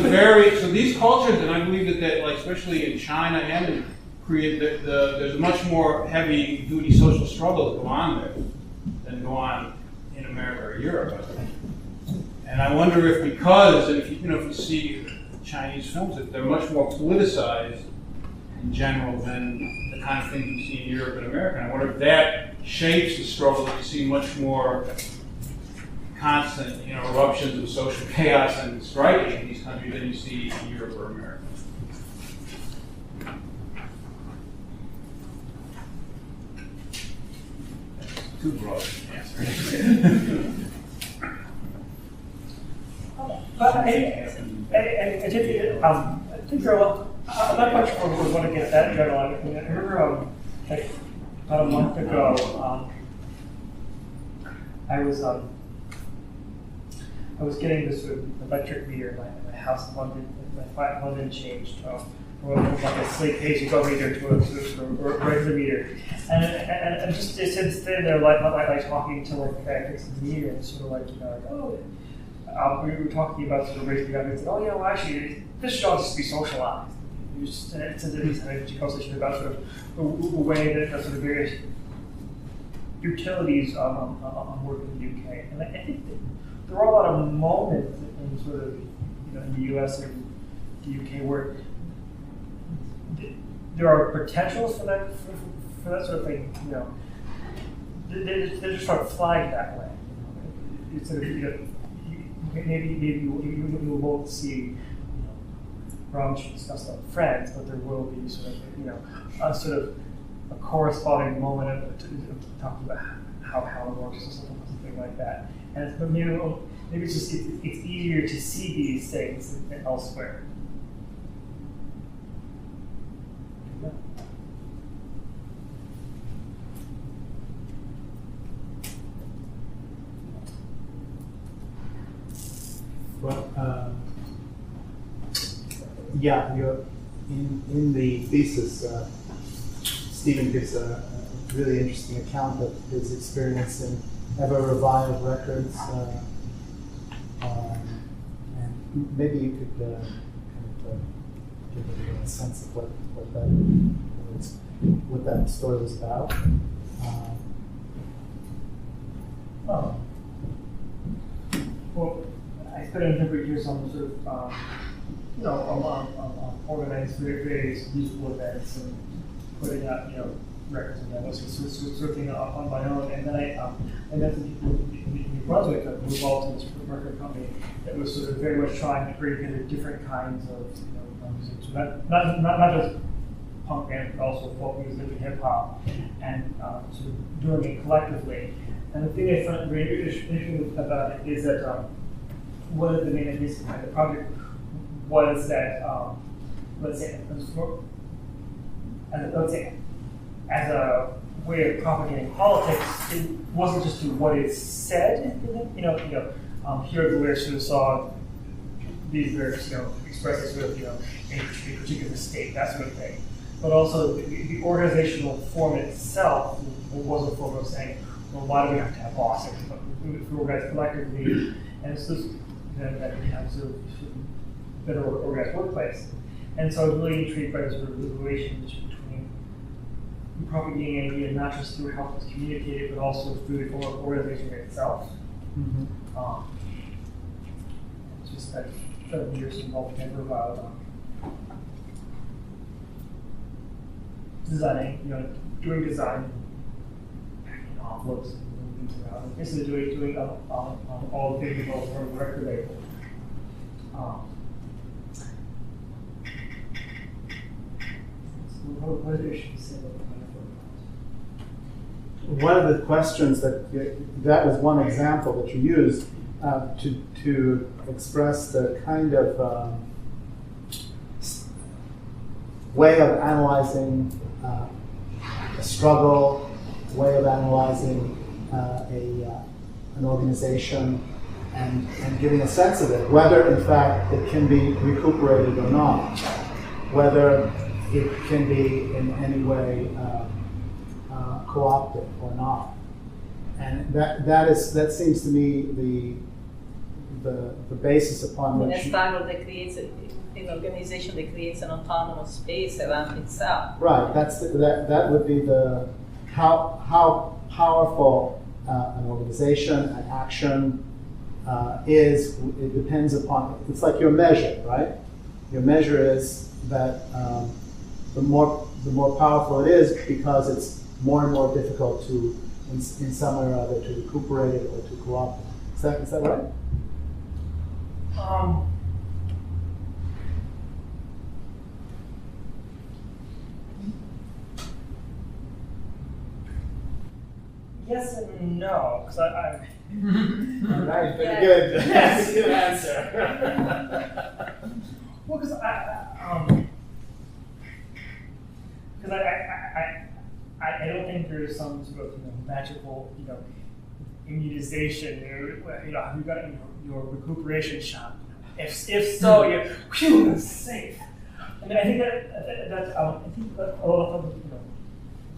these cultures, and I believe that especially in China and in Korea, there's a much more heavy-duty social struggle that go on there than go on in America or Europe, I think. And I wonder if if you see Chinese films, that they're much more politicized in general than the kind of things you see in Europe and America. And I wonder if that shapes the struggle, that you see much more constant, eruptions of social chaos and striking in these countries than you see in Europe or America. Too broad an answer.
But I think there are a lot. I'm not quite sure if we want to get that general. I remember like about a month ago, I was getting this sort of electric meter in my house in London. My London changed from like a slate page-go meter to a regular meter, and just since then they're like talking to like the guy who fixes the meter, and sort of like we were talking about sort of raising up and said, oh yeah, well actually this should all just be socialized. It's an energy conversation about sort of the way that sort of various utilities work in the UK, and I think that there are a lot of moments in sort of in the US or the UK where there are potentials for that sort of thing. They're just sort of flagged that way. It's sort of maybe you won't see brunch and stuff like friends, but there will be sort of a corresponding moment of talking about how it works or something like that. And maybe it's just it's easier to see these things than elsewhere.
Well, yeah, you're in the thesis. Stephen gives a really interesting account of his experience in Ever Revived Records, and maybe you could give a sense of what that story was about.
Well, I spent a number of years on sort of organized various musical events and putting out records and demos, sort of thing on my own, and then I met some people in New Brunswick that moved all to this record company that was sort of very much trying to bring together different kinds of music, so not just punk band, but also folk music and hip hop, and sort of doing it collectively. And the thing I found really interesting about it is that one of the main ideas behind the project was that as a way of propagating politics, it wasn't just what it said. Here the lyrics sort of saw these lyrics, expressing sort of a particular state, that sort of thing. But also the organizational form itself was a form of saying, well, why do we have to have bosses? We organize collectively, and it's just that we have sort of better organized workplace. And so I was really intrigued by the sort of relationship between propagating an idea not just through how it's communicated, but also through the organization itself. Mm-hmm. Just that 7 years involved in about designing, doing design, packing envelopes and things around. Basically doing all the things involved from the record label. What other issues say about the
One of the questions that was one example that you used to express the kind of way of analyzing a struggle, way of analyzing an organization, and giving a sense of it, whether in fact it can be recuperated or not, whether it can be in any way co-opted or not, and that seems to me the basis upon which.
A struggle that creates an organization that creates an autonomous space around itself.
Right. That would be the how powerful an organization, an action is. It depends upon. It's like your measure, right? Your measure is that. The more powerful it is, because it's more and more difficult to, in some way or other, to recuperate it or to co-opt it. Is that right?
Yes and no, because I
Right, very good. That's a good answer.
Well, because I don't think there's some sort of magical immunization or have you got your recuperation shot? If so, you're phew, safe. I mean, I think that's I think that a lot of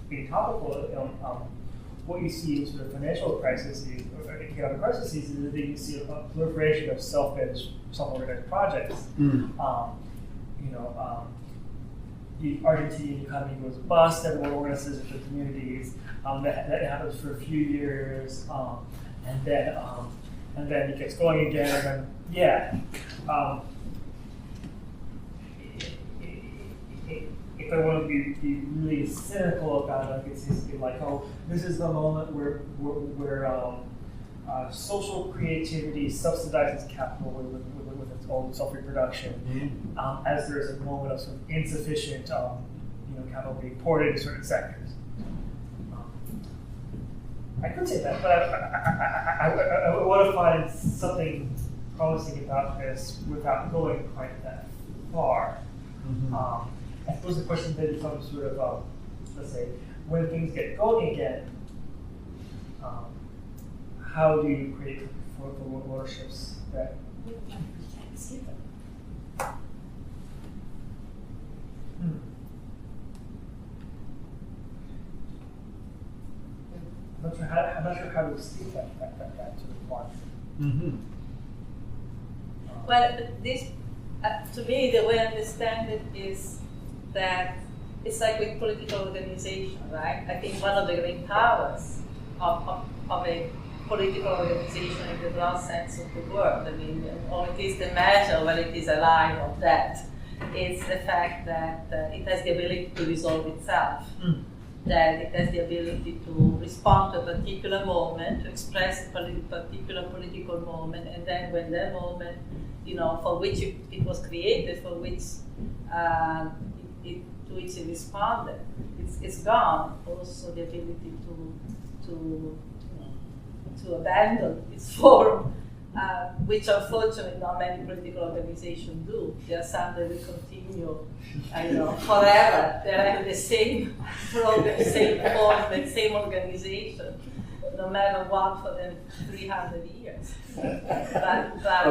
being topical, what you see in sort of financial crises or economic crises is that you see a proliferation of self-managed, self-organized projects. The Argentine economy goes bust, everyone organizes into communities. That happens for a few years, and then it gets going again, and then if I want to be really cynical about it, it's like, oh, this is the moment where social creativity subsidizes capital with its own self-reproduction, as there is a moment of sort of insufficient capital being poured into certain sectors. I could say that, but I want to find something promising about this without going quite that far. I suppose the question then becomes sort of, let's say, when things get going again, how do you create for waterships that you can't escape them? I'm not sure how to escape that sort of part.
Well, this, to me, the way I understand it is that it's like with political organization, right? I think one of the great powers of a political organization in the broad sense of the word, I mean, or it is the measure whether it is alive or dead, is the fact that it has the ability to resolve itself. That it has the ability to respond to a particular moment, to express a particular political moment, and then when that moment, for which it was created, for which to which it responded, it's gone. Also, the ability to abandon its form, which unfortunately not many political organizations do. There are some that will continue, forever. They have the same program, same form, the same organization, no matter what, for the 300 years. But I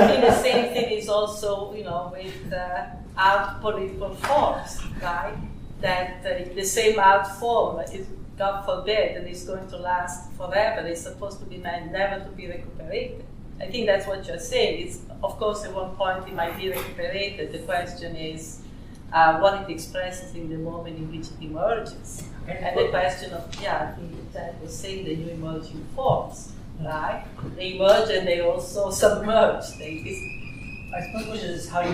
think the same thing is also, with art political forms, right? That the same art form is, God forbid, that it's going to last forever. It's supposed to be meant never to be recuperated. I think that's what you're saying. It's, of course, at one point it might be recuperated. The question is what it expresses in the moment in which it emerges. And the question of, I think that was saying the new emerging forms, right? They emerge and they also submerge. I
suppose the question is how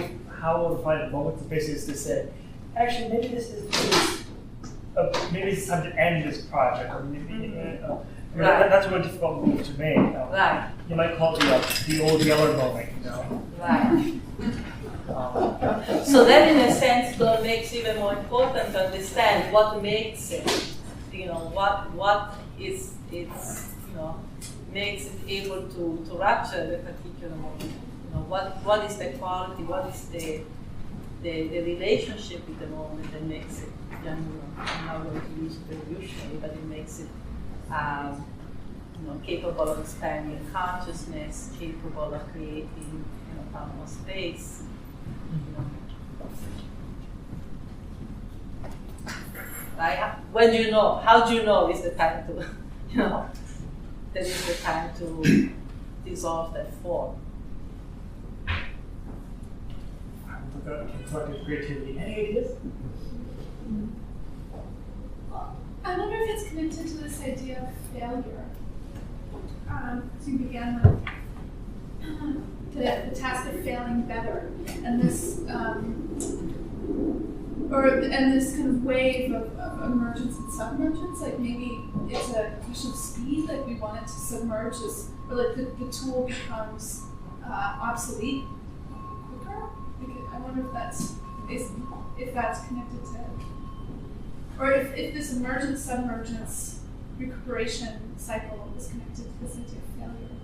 we'll find a moment to basically say, actually, maybe this is maybe it's time to end this project. Or maybe, that's a really difficult move to make.
Right.
You might call it the old Yeller moment,
Right. So that, in a sense, makes it even more important to understand what makes it. What is its, makes it able to rupture the particular moment. What is the quality? What is the relationship with the moment that makes it? I'm not going to use it revolutionary, but it makes it capable of expanding consciousness, capable of creating more space. Right? When do you know? How do you know is the time to, that is the time to dissolve that form?
Collective creativity. Any ideas?
I wonder if it's connected to this idea of failure. So you began with the task of failing better, and this this kind of wave of emergence and submergence. Like maybe it's a question of speed. Like we want it to submerge, or like the tool becomes obsolete quicker. I wonder if that's connected to. Or if this emergence, submergence, recuperation cycle is connected to this idea of failure.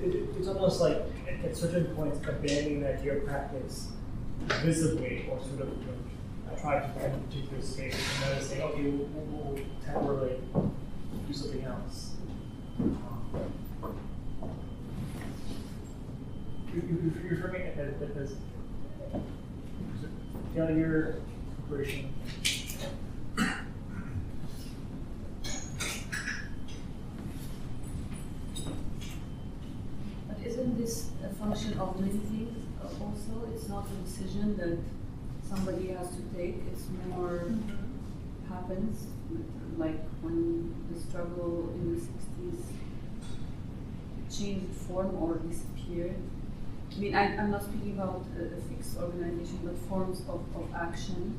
it's almost like at certain points abandoning the idea of practice visibly or sort of try to find a particular space and then say, okay, we'll temporarily do something else. You're referring it as failure, recuperation.
But isn't this a function of many things also? It's not a decision that somebody has to take, it's more happens, like when the struggle in the 60s changed form or disappeared. I mean, I'm not speaking about a fixed organization, but forms of action.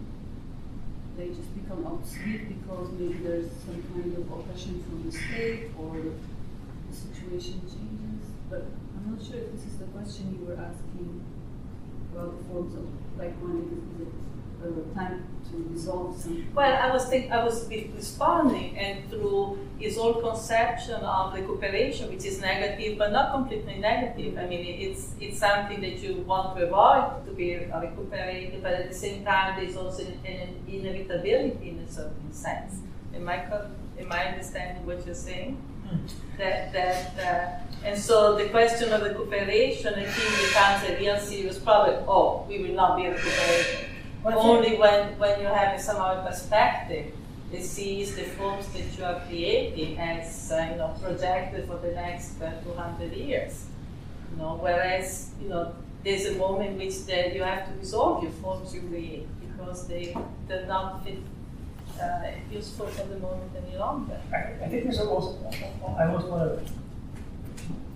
They just become obsolete because maybe there's some kind of oppression from the state or the situation changes. But I'm not sure if this is the question you were asking about the forms of, like, when is it time to resolve something?
Well, I was responding, and through his whole conception of recuperation, which is negative, but not completely negative. I mean, it's something that you want to avoid to be recuperated, but at the same time, there's also an inevitability in a certain sense. Am I understanding what you're saying? And so the question of recuperation, I think, becomes a real serious problem. Oh, we will not be recuperated. Only when you have somehow a perspective that sees the forms that you are creating as projected for the next 200 years. Whereas there's a moment in which you have to resolve your forms you create because they're not fit, useful for the moment any longer.
I think there's almost, I almost want to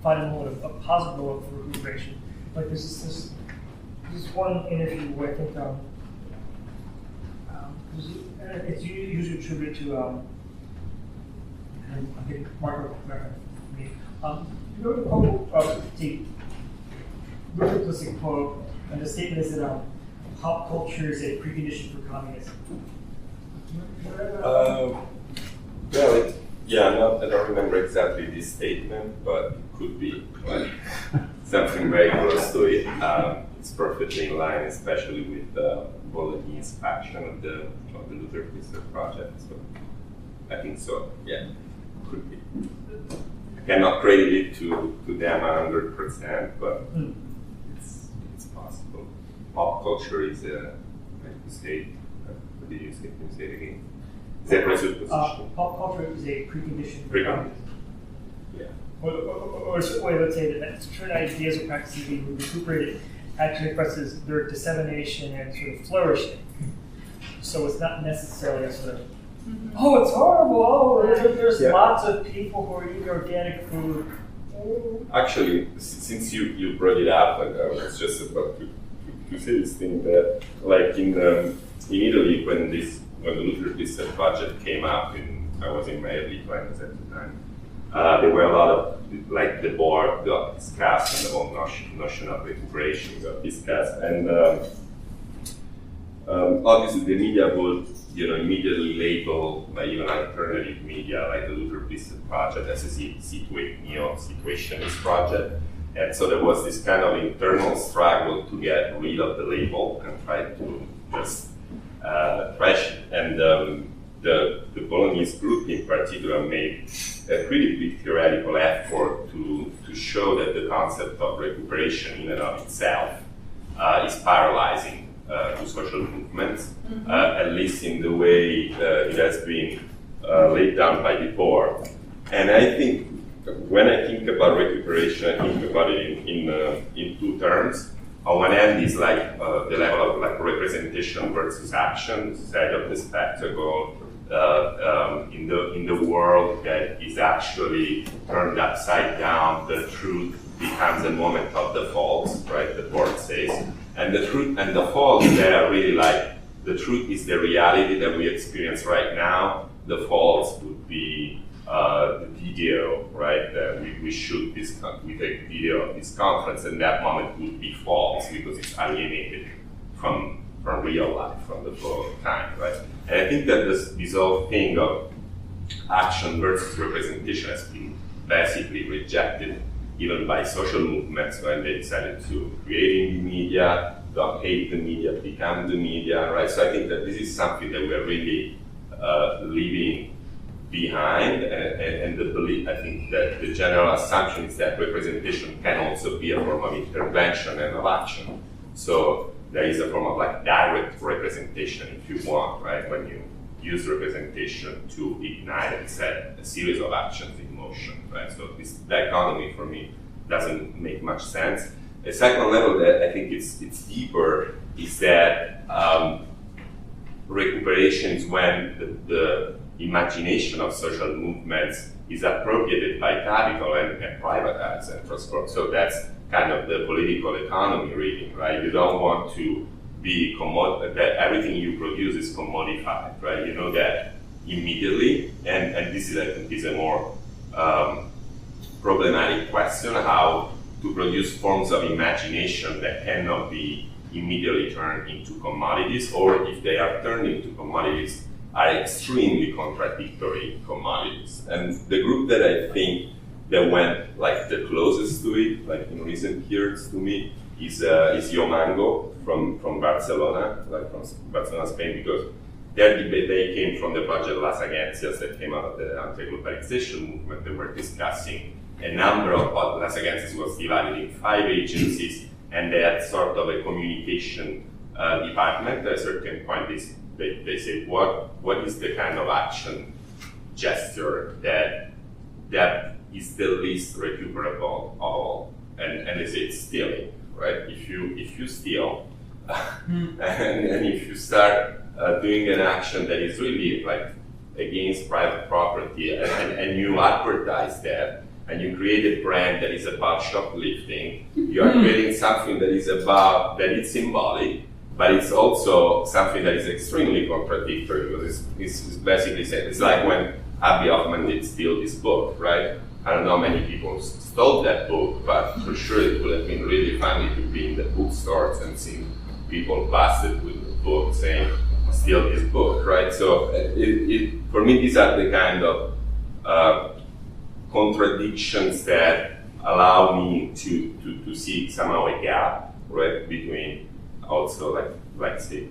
find a moment of positive role for recuperation. Like there's this one interview where I think it's usually attributed to I'm getting Margaret for me. You wrote a quote, the implicit quote, and the statement is that pop culture is a precondition for communism.
I don't remember exactly this statement, but it could be like something very close to it. It's perfectly in line, especially with the Bolognese action of the Luther Research Project. So I think so. Yeah, could be. I cannot credit it to them 100%, but it's possible. Pop culture is a, like you say, what did you say? Can you say it again? Is that presupposition?
Pop culture is a precondition for communism.
Yeah.
Or a certain way, let's say that certain ideas or practices being recuperated actually expresses their dissemination and sort of flourishing. So it's not necessarily a sort of, oh, it's horrible, oh, there's lots of people who are eating organic food.
Actually, since you brought it up, I was just about to say this thing that, like in Italy, when the Luther Research Project came up, I was in my early 20s at the time, there were a lot of, like the board got discussed and the whole notion of recuperation got discussed. And obviously the media would immediately label, by even alternative media, like the Luther Research Project as a neo-situationist project. And so there was this kind of internal struggle to get rid of the label and try to just trash it. And the Bolognese group in particular made a pretty big theoretical effort to show that the concept of recuperation in and of itself is paralyzing to social movements, at least in the way it has been laid down by the board. And I think when I think about recuperation, I think about it in two terms. On one end is like the level of like representation versus action, side of the spectacle in the world that is actually turned upside down. The truth becomes a moment of the false, right? The board says, and the truth and the false that are really like the truth is the reality that we experience right now. The false would be the video, right? That we shoot this, we take video of this conference, and that moment would be false because it's alienated from real life, from the flow of time, right? And I think that this whole thing of action versus representation has been basically rejected even by social movements when they decided to create the media, don't hate the media, become the media, right? So I think that this is something that we're really leaving behind, and the belief, I think that the general assumption is that representation can also be a form of intervention and of action. So there is a form of like direct representation, if you want, right? When you use representation to ignite and set a series of actions in motion, right? So this dichotomy for me doesn't make much sense. A second level that I think it's deeper is that recuperation is when the imagination of social movements is appropriated by capital and privatized and transformed. So that's kind of the political economy reading, right? You don't want to be that everything you produce is commodified, right? You know that immediately, and this is, I think, is a more problematic question, how to produce forms of imagination that cannot be immediately turned into commodities, or if they are turned into commodities, are extremely contradictory commodities. And the group that I think that went like the closest to it, like in recent years to me, is Yomango from Barcelona, like from Barcelona, Spain, because their debate, they came from the project Las Agencias that came out of the anti-globalization movement. They were discussing a number of Las Agencias was divided in 5 agencies, and they had sort of a communication department. At a certain point, they say, what is the kind of action gesture that is the least recuperable of all? And they say it's stealing, right? If you steal, and if you start doing an action that is really like against private property, and you advertise that, and you create a brand that is about shoplifting, you are creating something that it's symbolic, but it's also something that is extremely contradictory, because it's basically saying, it's like when Abby Hoffman did steal this book, right? I don't know how many people stole that book, but for sure it would have been really funny to be in the bookstores and see people busted with the book saying, steal this book, right? So for me, these are the kind of contradictions that allow me to see somehow a gap, right, between also like say,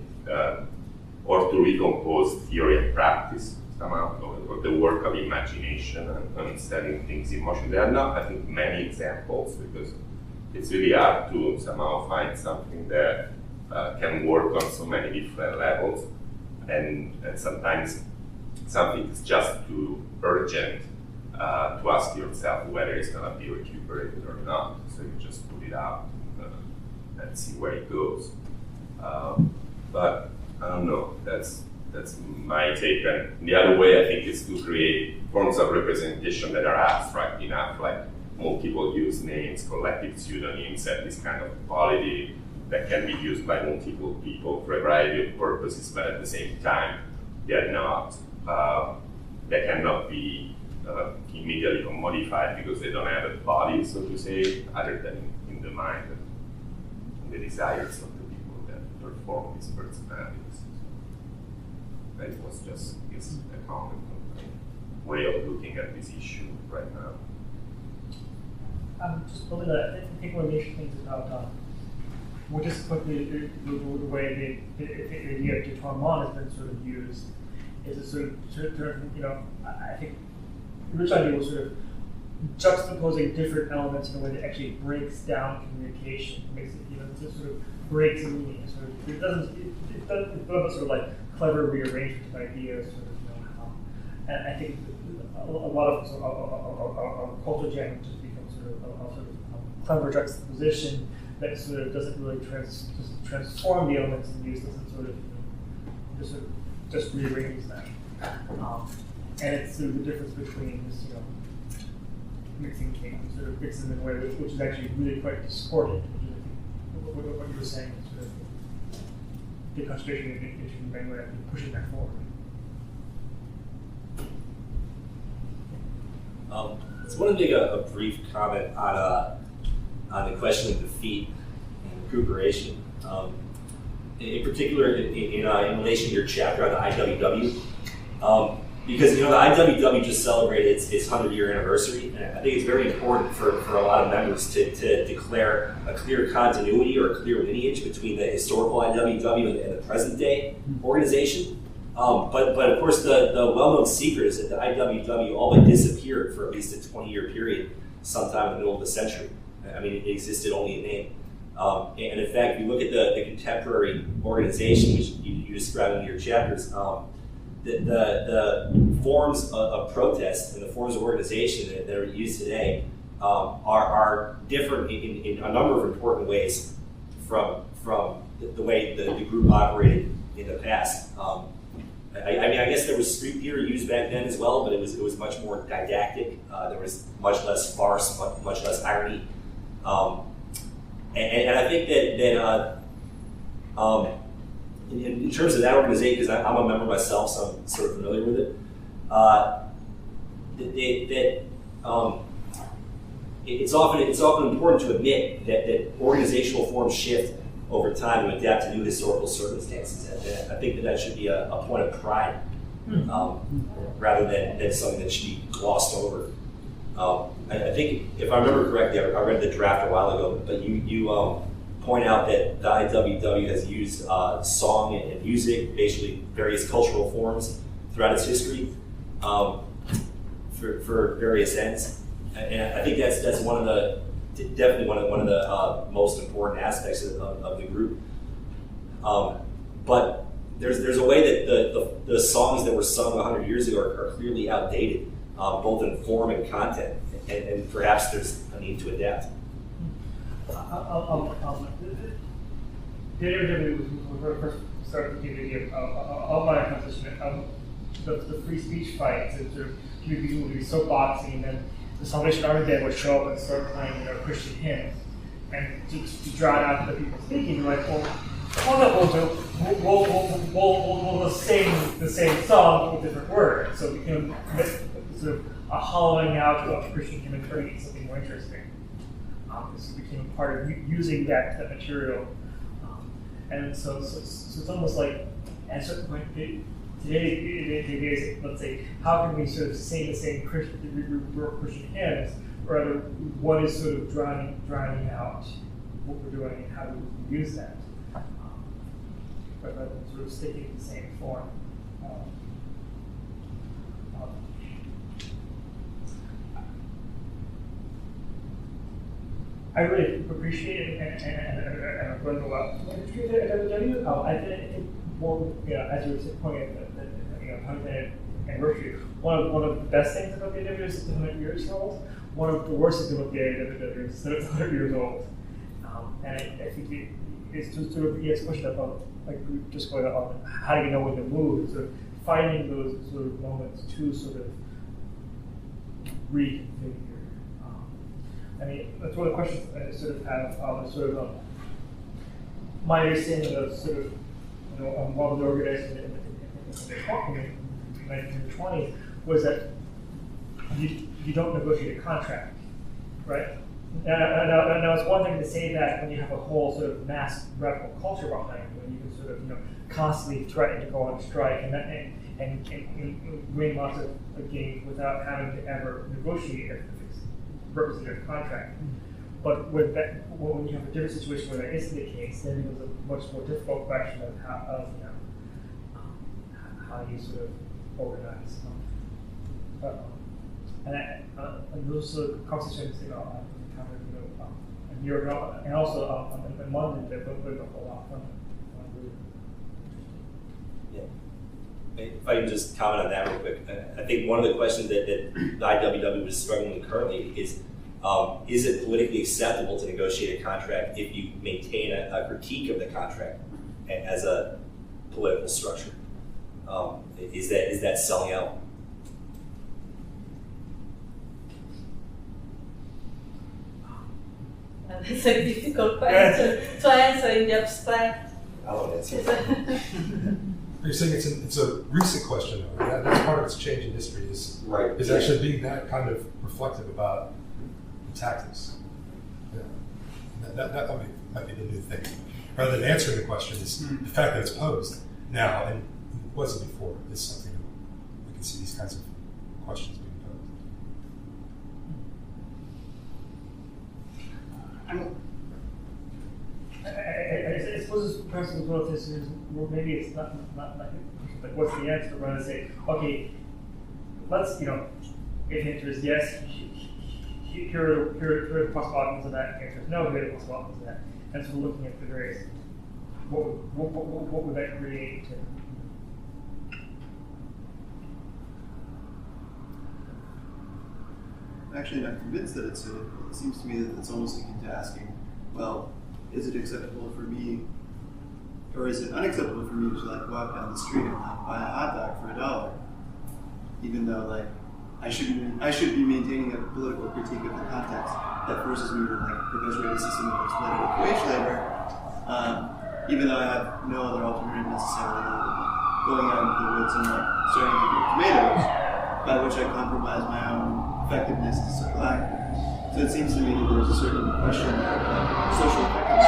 or to recompose theory and practice somehow, or the work of imagination and setting things in motion. There are not, I think, many examples, because it's really hard to somehow find something that can work on so many different levels, and sometimes something is just too urgent to ask yourself whether it's going to be recuperated or not. So you just put it out and see where it goes. But I don't know, that's my take. And the other way, I think, is to create forms of representation that are abstract enough, like multiple use names, collective pseudonyms, and this kind of quality that can be used by multiple people for a variety of purposes, but at the same time, they're not, they cannot be immediately commodified because they don't have a body, so to say, other than in the mind and the desires of the people that perform these personalities. That was just a common way of looking at this issue right now.
Just building that, I think one of the interesting things about which is quickly the way the idea of détournement has been sort of used is a sort of I think the original idea was sort of juxtaposing different elements in a way that actually breaks down communication, makes it, it just sort of breaks meaning. Sort of, it doesn't sort of like clever rearrangement of ideas, sort of, and I think a lot of our culture jam just becomes sort of a clever juxtaposition that sort of doesn't really transform the elements in use, doesn't sort of just rearranges them. And it's sort of the difference between this, mixing things, sort of mixing them in a way which is actually really quite discordant. What you were saying is sort of the concentration in the main way of pushing that forward.
I just want to make a brief comment on the question of defeat and recuperation. In particular, in relation to your chapter on the IWW, because the IWW just celebrated its 100-year anniversary, and I think it's very important for a lot of members to declare a clear continuity or a clear lineage between the historical IWW and the present day organization. But of course the well-known secret is that the IWW all but disappeared for at least a 20-year period sometime in the middle of the century. I mean, it existed only in name. And in fact, if you look at the contemporary organization, which you describe in your chapters, the forms of protest and the forms of organization that are used today are different in a number of important ways from the way the group operated in the past. I guess there was street theater used back then as well, but it was much more didactic. There was much less farce, much less irony. And I think that in terms of that organization, because I'm a member myself, so I'm sort of familiar with it, it's often important to admit that organizational forms shift over time to adapt to new historical circumstances. And I think that should be a point of pride rather than something that should be glossed over. I think, if I remember correctly, I read the draft a while ago, but you point out that the IWW has used song and music, basically various cultural forms throughout its history for various ends. And I think that's definitely one of the most important aspects of the group. But there's a way that the songs that were sung 100 years ago are clearly outdated, both in form and content, and perhaps there's a need to adapt.
The IWW was when we first started the idea of my composition of the free speech fight, to sort of people would be soapboxing, and then the Salvation Army band would show up and start playing Christian hymns, and to drown out the people speaking, like, we'll sing the same song with different words, so we can sort of a hollowing out of Christian hymn and turning it into something more interesting. So it became a part of using that material, and so it's almost like at a certain point today, let's say, how can we sort of sing the same Christian hymns, or rather, what is sort of drowning out what we're doing, and how do we use that, rather than sort of sticking in the same form. I really appreciate it, and I've learned a lot from the history of IWW. I think, well, as you were pointing at the 100th anniversary, one of the best things about the IWW is it's 100 years old. One of the worst things about the IWW is that it's 100 years old. And I think it's just sort of a question about, like, just going on how do you know when to move, sort of finding those sort of moments to sort of reconfigure. I mean, that's one of the questions I sort of have, my understanding of sort of, while the organization in the 1920s was that you don't negotiate a contract, right? Now it's one thing to say that when you have a whole sort of mass radical culture behind you, and you can sort of constantly threaten to go on strike and win lots of games without having to ever negotiate a fixed representative contract. But when you have a different situation where that isn't the case, then it becomes a much more difficult question of how you sort of organize. And those sort of conversations, I've encountered, in Europe and also in London, they've been a whole lot of fun.
Yeah. If I can just comment on that real quick, I think one of the questions that the IWW is struggling with currently is it politically acceptable to negotiate a contract if you maintain a critique of the contract as a political structure? Is that selling out?
That's a difficult question to answer in the abstract.
I won't answer.
You're saying it's a recent question, though. That's part of its change in history is actually being that kind of reflective about the tactics. Yeah. That might be the new thing. Rather than answering the question, is the fact that it's posed now and it wasn't before is something we could see these kinds of questions being posed.
I suppose this person's growth is well, maybe it's not like what's the answer, rather than say, okay, let's, if the answer is yes, here are the possible outcomes of that. The answer is no, here are the possible outcomes of that. And so we're looking at the various, what would that create?
I'm actually not convinced that it seems to me that it's almost akin to asking, well, is it acceptable for me, or is it unacceptable for me to like walk down the street and like buy a hot dog for $1, even though like I should be maintaining a political critique of the context that forces me to like perpetuate a system of exploitative wage labor, even though I have no other alternative necessarily than going out into the woods and like starting to grow tomatoes, by which I compromise my own effectiveness as a social actor. So it seems to me that there's a certain question of social effectiveness.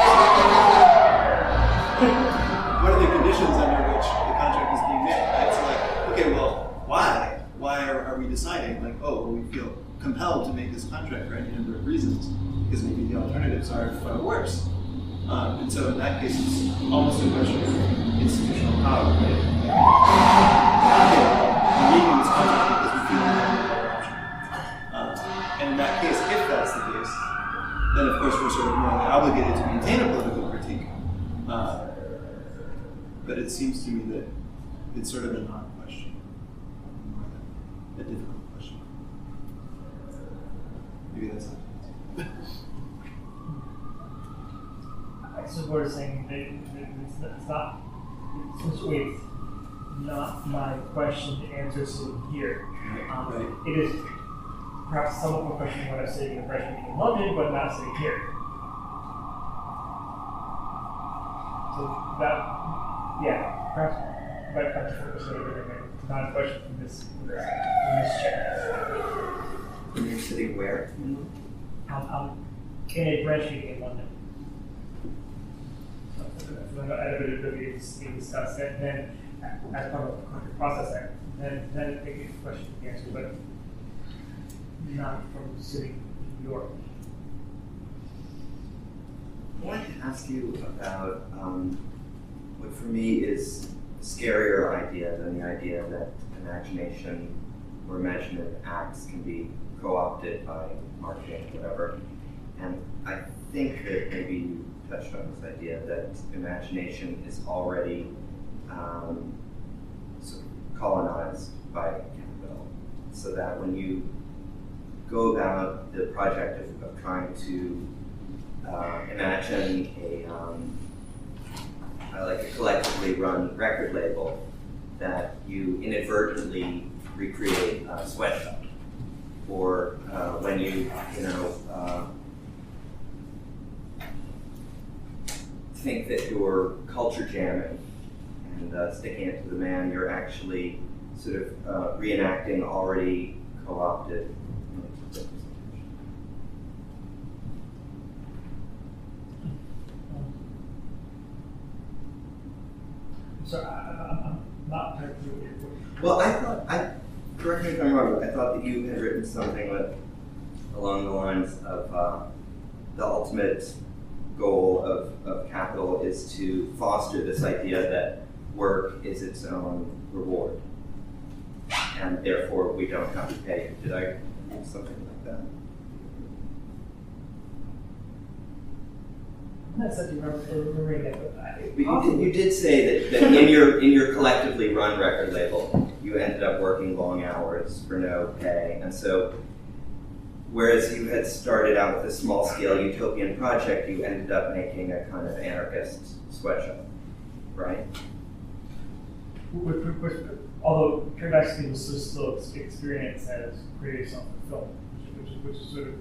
What are the conditions under which the contract is being made? Right? So like, okay, well, why? Why are we deciding like, oh, well, we feel compelled to make this contract for any number of reasons, because maybe the alternatives are far worse. And so in that case, it's almost a question of institutional power, right? Okay, we're making this contract because we feel we have no other option. And in that case, if that's the case, then of course we're sort of morally obligated to maintain a political critique. But it seems to me that it's sort of a non-question, more than a difficult question. Maybe that's it.
I suppose we're saying that it's not my question to answer sitting here.
Right.
It is perhaps somewhat more question when I'm sitting in a freshman meeting in London, but not sitting here. So that, perhaps back to what we're saying, it's not a question from this chair.
And you're sitting where?
I'm in a branch meeting in London. So at a bit of being discussed, and then as part of the process, then it gets a question to be answered, but not from sitting in New York.
I wanted to ask you about what for me is a scarier idea than the idea that imagination or imaginative acts can be co-opted by marketing, whatever. And I think that maybe you touched on this idea that imagination is already sort of colonized by capital, so that when you go about the project of trying to imagine a collectively run record label, that you inadvertently recreate a sweatshop, or when you think that you're culture jamming and sticking it to the man, you're actually sort of reenacting already co-opted
So I'm not quite clear what you're.
Well, correct me if I'm wrong, but I thought that you had written something along the lines of the ultimate goal of capital is to foster this idea that work is its own reward, and therefore we don't have to pay. Did I do something like that?
I'm not such a remembering that, but
you did say that in your collectively run record label, you ended up working long hours for no pay, and so whereas you had started out with a small-scale utopian project, you ended up making a kind of anarchist sweatshop, right?
Although paradoxically was still experienced as creating something film, which is sort of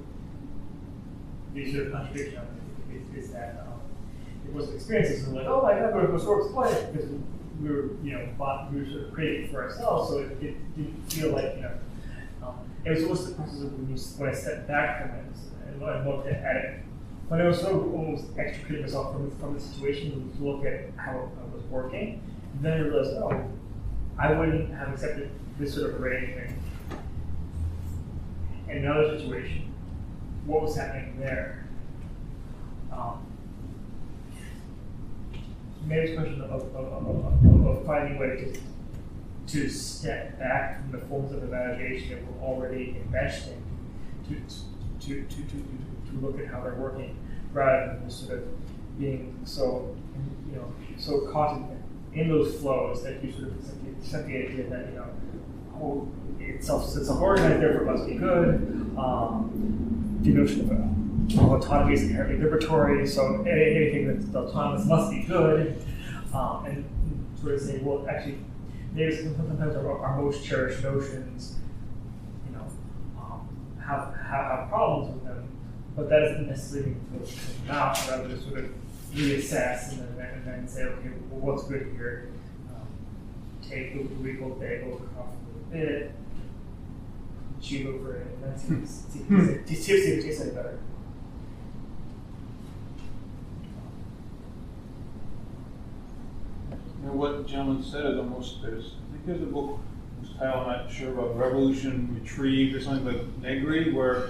the sort of contradiction of it is that it was experiences and like, oh my god, it was sort of exploited because we were sort of creating it for ourselves, so it didn't feel like it was almost the process of when I stepped back from it and looked at it. When I was sort of almost extricating myself from the situation to look at how it was working, then I realized, I wouldn't have accepted this sort of arrangement. In another situation, what was happening there? Maybe it's a question of finding a way to step back from the forms of imagination that we're already invested in, to look at how they're working, rather than just sort of being so caught in those flows that you sort of accept the idea that it's self-organized, therefore it must be good. The notion of autonomy is inherently liberatory, so anything that's autonomous must be good. And sort of say, well, actually, maybe sometimes our most cherished notions, have problems with them, but that doesn't necessarily mean to take them out, rather than sort of reassess and then say, okay, well, what's good here? Take the legal bagel, cough a little bit, chew over it, and then see if it tastes any better.
What the gentleman said is almost, I think there's a book whose title I'm not sure about, Revolution Retrieved or something like Negri, where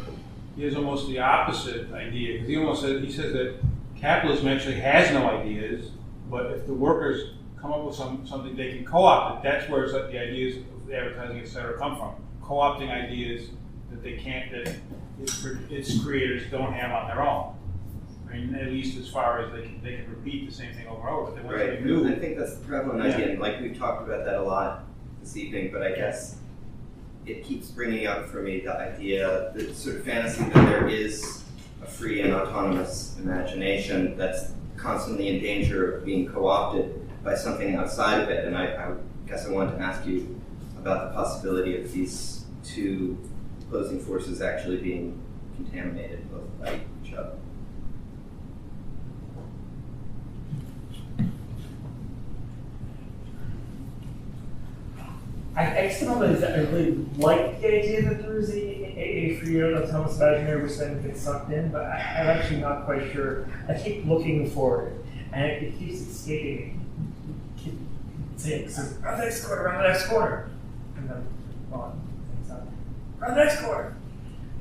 he has almost the opposite idea. Because he says that capitalism actually has no ideas, but if the workers come up with something they can co-opt it. That's where the ideas of advertising, et cetera, come from. Co-opting ideas that they can't, that its creators don't have on their own. I mean, at least as far as they can repeat the same thing over and over, but they want something new.
I think that's the prevalent idea, and like we've talked about that a lot this evening, but I guess it keeps bringing up for me the idea, the sort of fantasy that there is a free and autonomous imagination that's constantly in danger of being co-opted by something outside of it. And I guess I wanted to ask you about the possibility of these two opposing forces actually being contaminated both by each other.
I really like the idea that there is a free and autonomous imaginary which then gets sucked in, but I'm actually not quite sure. I keep looking for it, and it keeps escaping me. Keep saying, around the next corner, around the next corner. And then, around the next corner.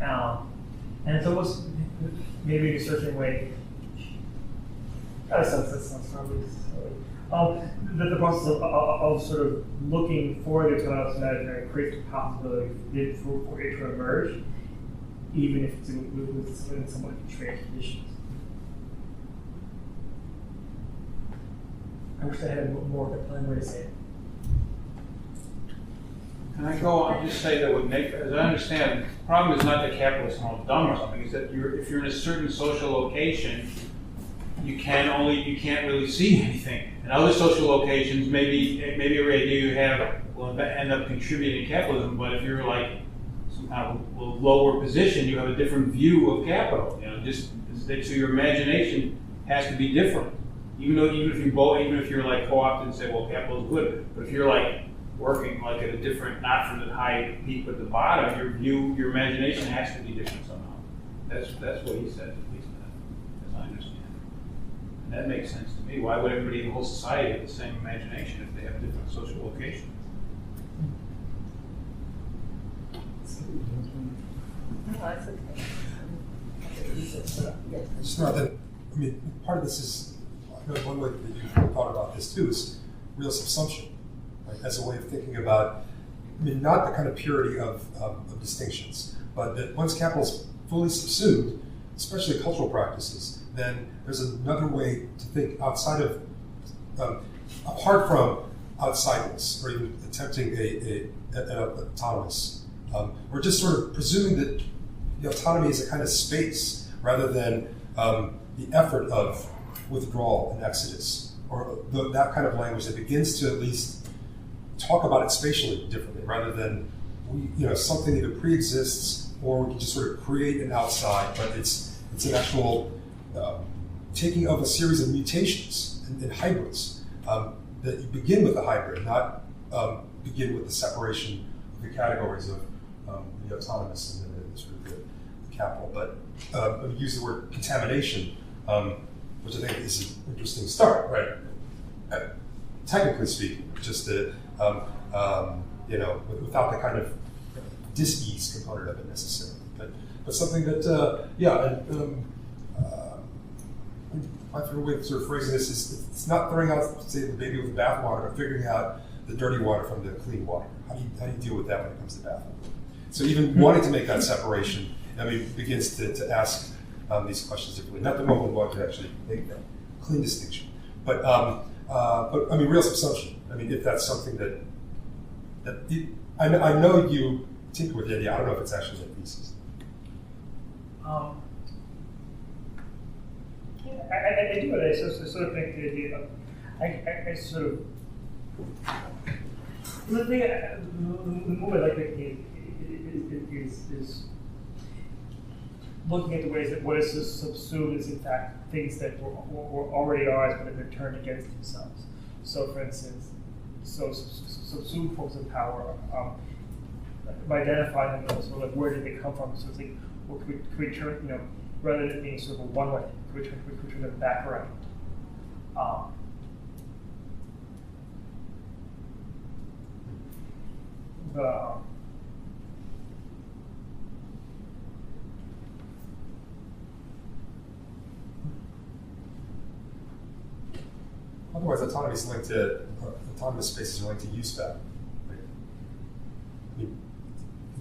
And it's almost maybe in a certain way, that sounds probably silly. The process of sort of looking for the autonomous imaginary creates the possibility for it to emerge, even if it's in somewhat constrained conditions. I wish I had a more compelling way to say it.
Can I go on and just say that as I understand, the problem is not that capitalists are all dumb or something, it's that if you're in a certain social location, you can't really see anything. In other social locations, maybe every idea you have will end up contributing to capitalism, but if you're like some kind of a lower position, you have a different view of capital. So your imagination has to be different. Even if you're like co-opted and say, well, capital is good, but if you're like working like at a different, not from the high peak but the bottom, your imagination has to be different somehow. That's what he said, at least as I understand. And that makes sense to me. Why would everybody in the whole society have the same imagination if they have different social locations?
Just know that, part of this is, one way that you've thought about this too is real subsumption, right? As a way of thinking about, not the kind of purity of distinctions, but that once capital is fully subsumed, especially cultural practices, then there's another way to think outside of, apart from outsideness, or even attempting an autonomous. We're just sort of presuming that the autonomy is a kind of space rather than the effort of withdrawal and exodus, or that kind of language that begins to at least talk about it spatially differently, rather than something either pre-exists or we can just sort of create an outside, but it's an actual taking of a series of mutations and hybrids that you begin with the hybrid, not begin with the separation of the categories of the autonomous and the sort of the capital. But use the word contamination, which I think is an interesting start, right? Technically speaking, just the without the kind of dis-ease component of it necessarily. But something that, my favorite way of sort of phrasing this is it's not throwing out, say, the baby with the bathwater, but figuring out the dirty water from the clean water. How do you deal with that when it comes to bathwater? So even wanting to make that separation, begins to ask these questions differently. Not the moment one could actually make that clean distinction, but real subsumption. If that's something that I know you tinker with the idea. I don't know if it's actually a thesis.
I do it. I sort of think the idea of, I sort of, the move I like making is looking at the ways that what is subsumed is in fact things that were already ours but have been turned against themselves. So for instance, subsumed forms of power, by identifying them, sort of like where did they come from? So it's like, well, could we turn, rather than being sort of a one-way, could we turn them back around?
Otherwise, autonomous spaces are linked to use value. Right?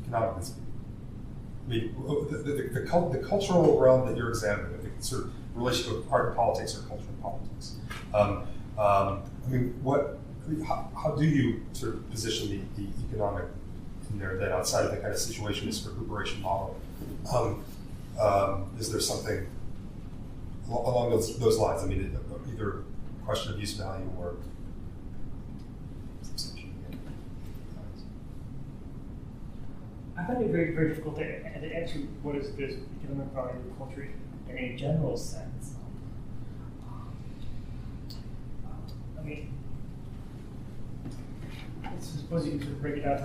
Economically speaking. The cultural realm that you're examining, the sort of relationship with art and politics or culture and politics. How do you sort of position the economic in there then outside of the kind of situationist recuperation model? Is there something along those lines? Either a question of use value or subsumption.
I find it very, very difficult to answer what is this economic value of culture in a general sense. I suppose you can sort of break it down to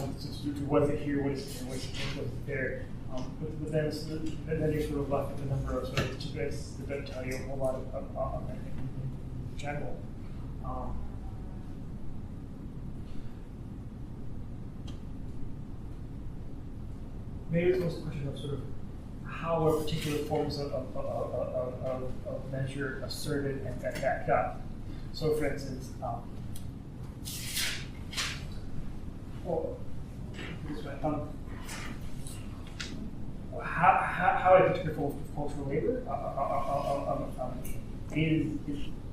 what's it here, what is it here, what's it there. But then you're sort of left with a number of sort of tidbits that don't tell you a whole lot about in general. Maybe it's also a question of sort of how are particular forms of measure asserted and backed up. So, for instance, how a particular form of cultural labor is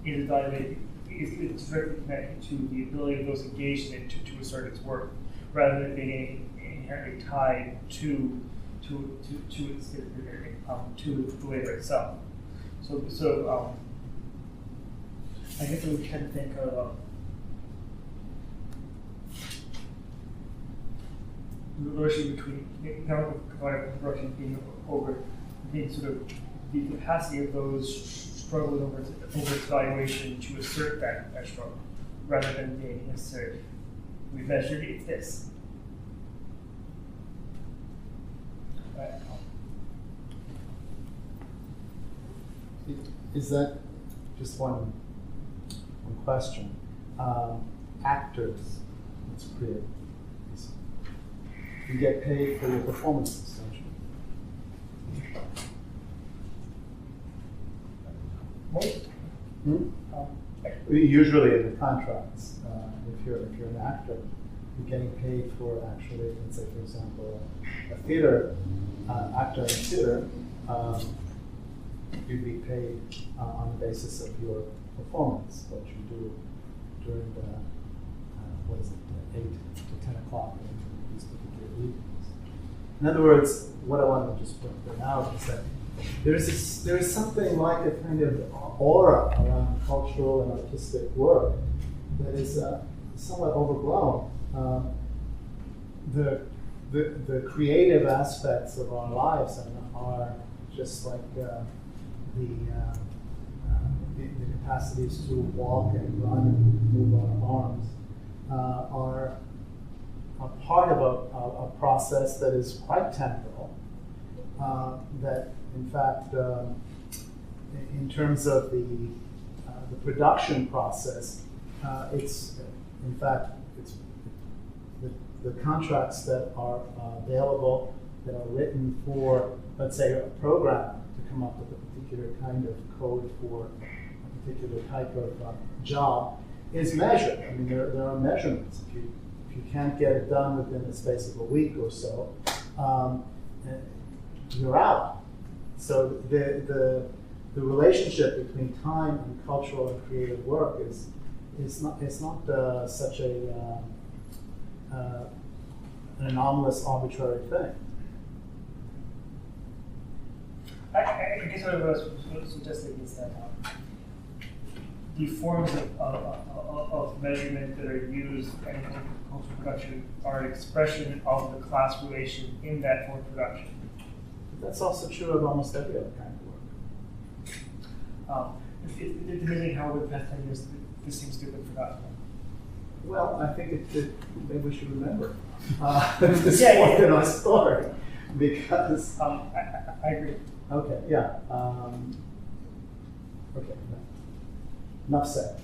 evaluated, is directly connected to the ability of those engaged in it to assert its worth, rather than being inherently tied to the labor itself. So I guess we tend to think of the relation between economic production being sort of the capacity of those struggling over its valuation to assert that struggle, rather than being necessary. We measured it's this.
Is that just one question? Actors, let's create. You get paid for your performances, don't you? Usually in the contracts, if you're an actor, you're getting paid for actually, let's say, for example, a theater actor in theater. You'd be paid on the basis of your performance, what you do during the 8 to 10 o'clock in these particular evenings. In other words, what I want to just point out is that there is something like a kind of aura around cultural and artistic work that is somewhat overblown. The creative aspects of our lives are just like the capacities to walk and run and move our arms are part of a process that is quite temporal. That, in fact, in terms of the production process, it's the contracts that are available, that are written for, let's say, a program to come up with a particular kind of code for a particular type of job is measured. I mean, there are measurements. If you can't get it done within the space of a week or so, you're out. So the relationship between time and cultural and creative work is not such an anomalous, arbitrary thing.
I guess what I was suggesting is that the forms of measurement that are used in cultural production are an expression of the class relation in that form of production.
That's also true of almost every other kind of work.
It's amazing how over the past 10 years this seems to have been forgotten.
Well, I think maybe we should remember this point in our story, because
I agree.
Okay, yeah. Okay, enough said.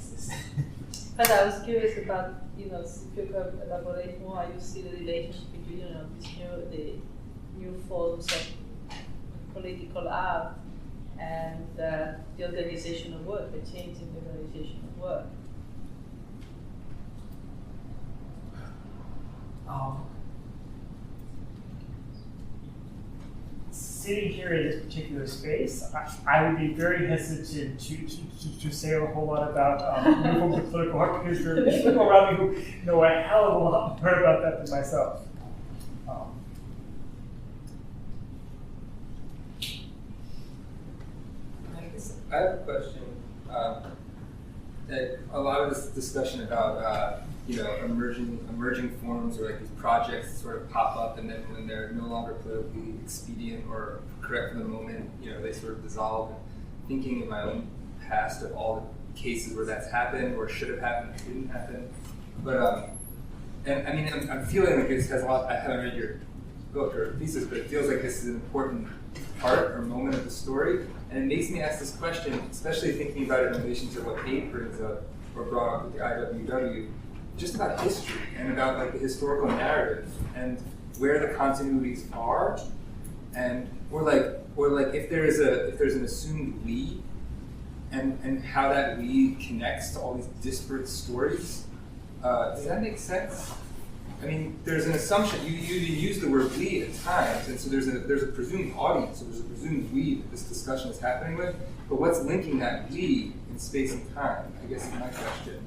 But I was curious about, if you could elaborate more, how you see the relationship between, the new forms of political art and the organization of work, the change in the organization of work.
Sitting here in this particular space, I would be very hesitant to say a whole lot about new forms of political art, because there are people around me who know a hell of a lot more about that than myself.
I have a question. That a lot of this discussion about emerging forms, or like these projects sort of pop up, and then when they're no longer politically expedient or correct for the moment, they sort of dissolve. And thinking in my own past of all the cases where that's happened, or should have happened, or didn't happen. But and I mean, I'm feeling like this has a lot. I haven't read your book or thesis, but it feels like this is an important part or moment of the story. And it makes me ask this question, especially thinking about it in relation to what Abe brings up or brought up with the IWW, just about history and about like the historical narrative and where the continuities are, and or like if there's an assumed we, and how that we connects to all these disparate stories. Does that make sense? I mean, there's an assumption. You use the word we at times, and so there's a presumed audience, or there's a presumed we that this discussion is happening with. But what's linking that we in space and time? I guess is my question.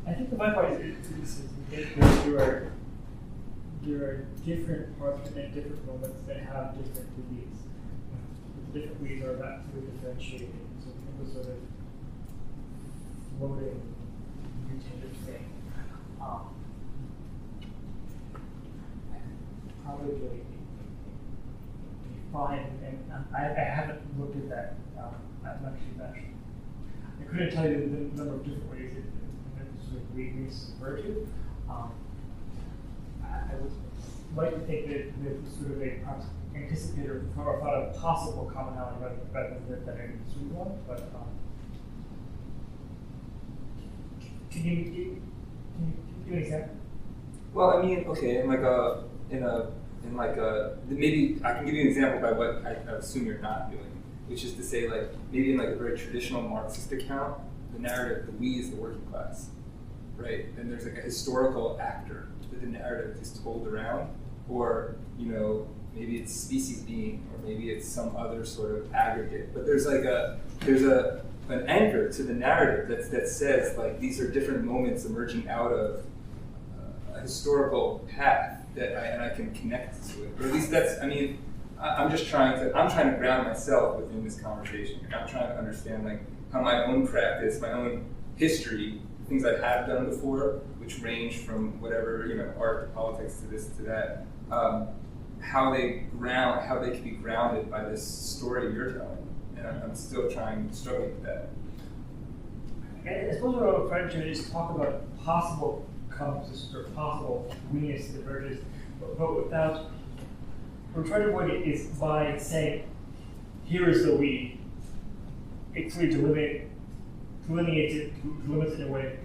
I think the fun part is there are different parts within different moments that have different we's. The different we's are not fully differentiated, so it was sort of floating mutative thing. Probably define, and I haven't looked at that as much as I couldn't tell you the number of different ways that sort of we refer to. I would like to think that there's sort of a anticipator or thought of possible commonality rather than an assumed one, but can you give an example?
Well, I mean, okay, maybe I can give you an example by what I assume you're not doing, which is to say, like, maybe in like a very traditional Marxist account, the narrative, the we is the working class, right? And there's like a historical actor that the narrative is told around, or maybe it's species being, or maybe it's some other sort of aggregate. But there's an anchor to the narrative that says like these are different moments emerging out of a historical path that I can connect to it. Or at least that's, I mean, I'm trying to ground myself within this conversation. I'm trying to understand like how my own practice, my own history, things I have done before, which range from whatever, art to politics to this to that, how they can be grounded by this story you're telling. And I'm still struggling with that.
I suppose what I'm trying to do is talk about possible compositions or possible weakness diverges, but without, we're trying to avoid it is by saying, here is the we, it's really to limit delineates it, limits it in a way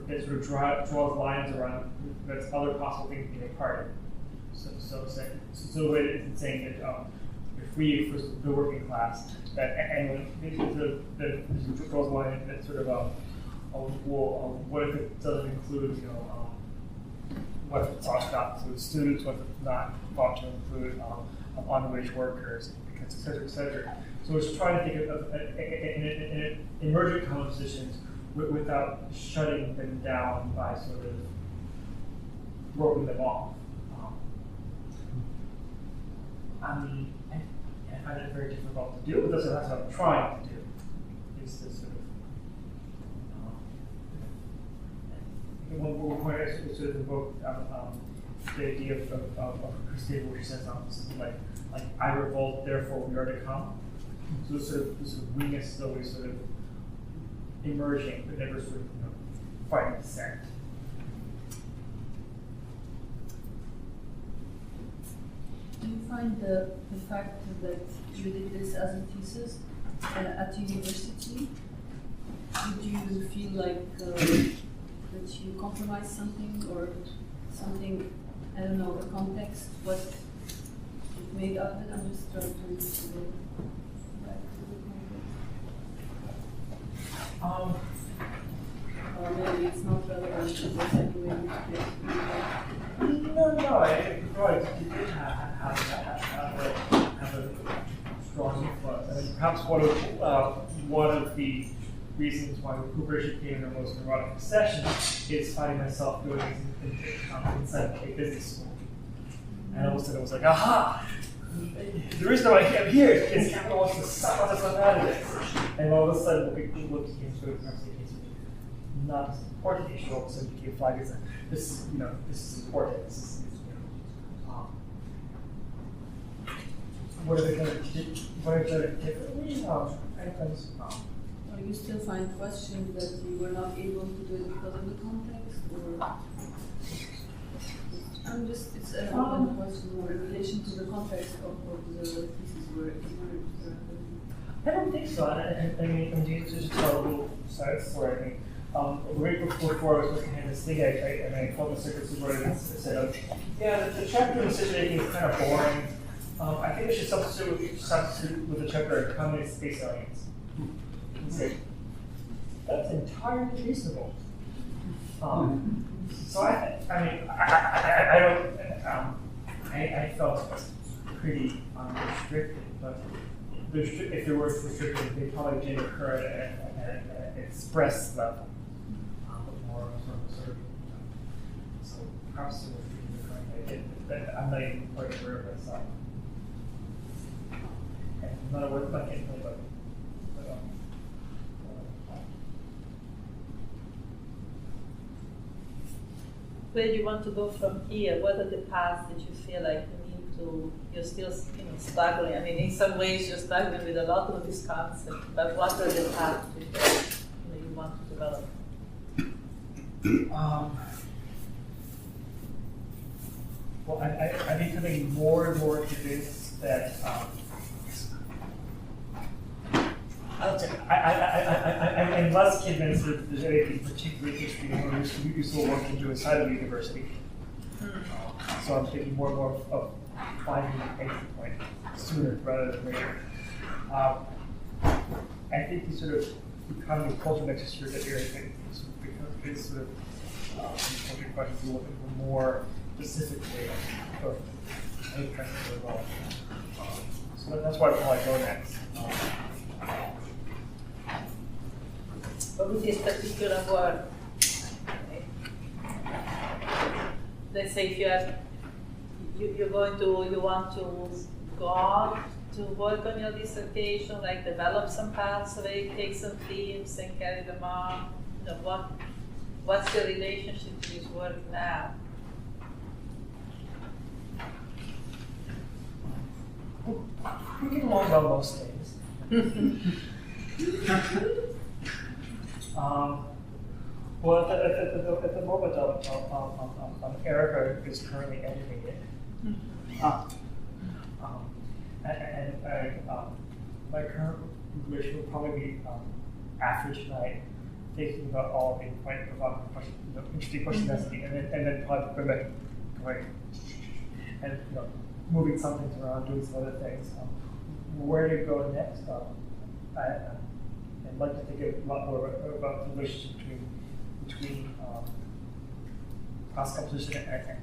that sort of draws lines around that's other possible things being a part of it. So the way it's saying that you're free for the working class, that and that draws a line that sort of what if it doesn't include what if it's not include students, what if it's not thought to include on-wage workers, et cetera. So it's trying to think of emergent compositions without shutting them down by sort of roping them off. I find it very difficult to deal with this, and that's what I'm trying to do. Is to sort of one point I sort of invoked the idea of Christine, where she says something like I revolt, therefore we are to come. So this sort of weakness is always sort of emerging, but never sort of fighting dissent.
Do you find the fact that you did this as a thesis at university, did you feel like that you compromised something or something, I don't know, the context, what it made of it? I'm just trying to go back to the context. Or maybe it's not relevant to the second way.
No, it probably did have a strong influence. I mean, perhaps one of the reasons why recuperation became the most neurotic obsession is finding myself doing things inside a business school. And all of a sudden it was like, aha! The reason why I'm here is capital wants to suck us out of this. And all of a sudden what became sort of not as important issue, all of a sudden became flagged as this is important. This is what are they going to do differently?
Or you still find questions that you were not able to do it because of the context, or it's an open question or in relation to the context of the thesis where
I don't think so. I mean, just tell a little side story. Right before I was looking at this thing, I called the circuit supervisor and said, yeah, the chapter on decision making is kind of boring. I think we should substitute with the chapter on communist space aliens. He said, that's entirely reasonable. So I felt pretty restricted, but if there were restricted, they probably didn't occur at an express level. More sort of, so perhaps there were things occurring that I'm not even quite aware of myself. And I'm not aware of my info, but
where do you want to go from here? What are the paths that you feel like you're still struggling? I mean, in some ways you're struggling with a lot of these concepts, but what are the paths that you want to develop?
Well, I'm becoming more and more convinced that I'm less convinced that there's anything particularly interesting or useful work to do inside of the university. So I'm thinking more and more of finding an entry point sooner rather than later. I think the sort of economy of culture next year that area thing is sort of culture questions we're looking for more specifically of any kind of role. So that's why I probably go next.
But with this particular work, let's say if you want to go on to work on your dissertation, like develop some pathway, take some themes and carry them on. What's the relationship to this work now?
We get along well most days. Well, at the moment, Erica is currently editing it. And my current recommendation will probably be after tonight, thinking about all the quite provocative questions, interesting questions asking, and then probably going back, going, and moving some things around, doing some other things. Where to go next? I'd like to think a lot more about the relationship between class composition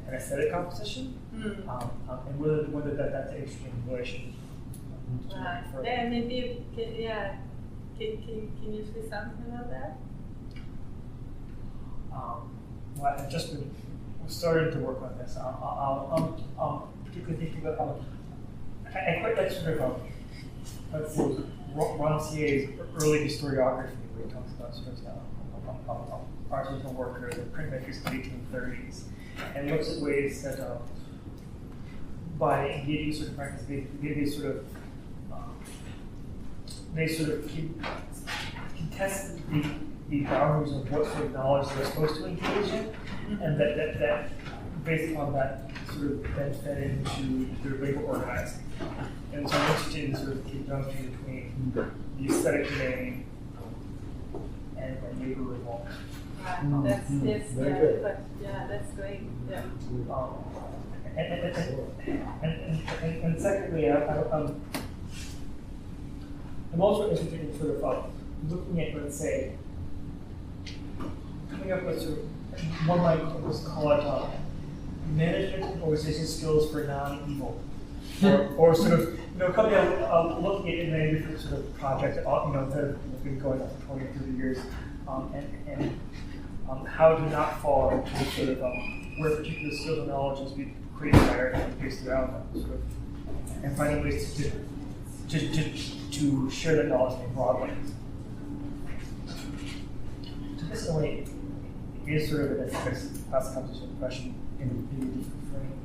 and aesthetic composition, and whether that's an interesting relation.
Yeah, maybe can you say something about that?
Well, I've just been started to work on this. Particularly thinking about I quite like sort of let's see, Rancière's early historiography, where he talks about sort of artisanal workers and printmakers in the 1830s, and looks at ways that by engaging certain practices, they sort of contest the boundaries of what sort of knowledge they're supposed to engage in, and that based upon that sort of then fed into their labor organizing. And so I'm interested in sort of the conjunction between the aesthetic domain and labor revolt.
That's
very good.
Yeah, that's great. Yeah.
And secondly, I'm also interested in sort of looking at, let's say, coming up with sort of, one might call it management and organization skills for non-evil, or sort of coming out looking at many different sort of projects that have been going on for 20 or 30 years, and how to not fall into the sort of where particular skills and knowledge is being created by our based around them, sort of, and finding ways to share that knowledge more broadly. So this in a way is sort of an class composition question in a different frame.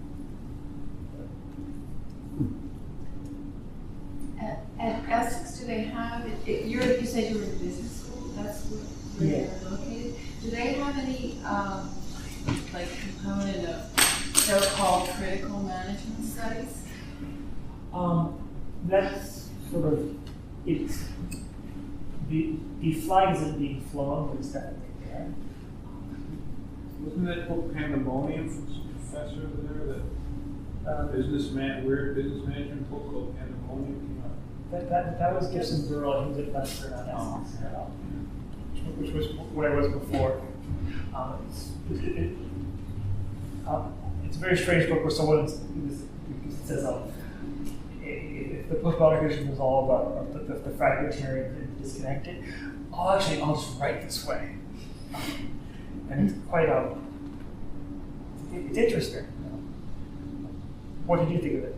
At Essex, do they have, you said you were in business school, that's where you're located. Do they have any component of so-called critical management studies?
That's sort of, it's, the flag isn't being flown, but it's definitely there.
Wasn't that book Pandemonium from some professor over there? That weird business management book called Pandemonium?
That was Gibson Burrell, he was a professor at Essex, which was what I was before. It's a very strange book where someone says, if the postmodern tradition was all about the fragmentary and disconnected, I'll just write this way. And it's quite, it's interesting. What did you think of it?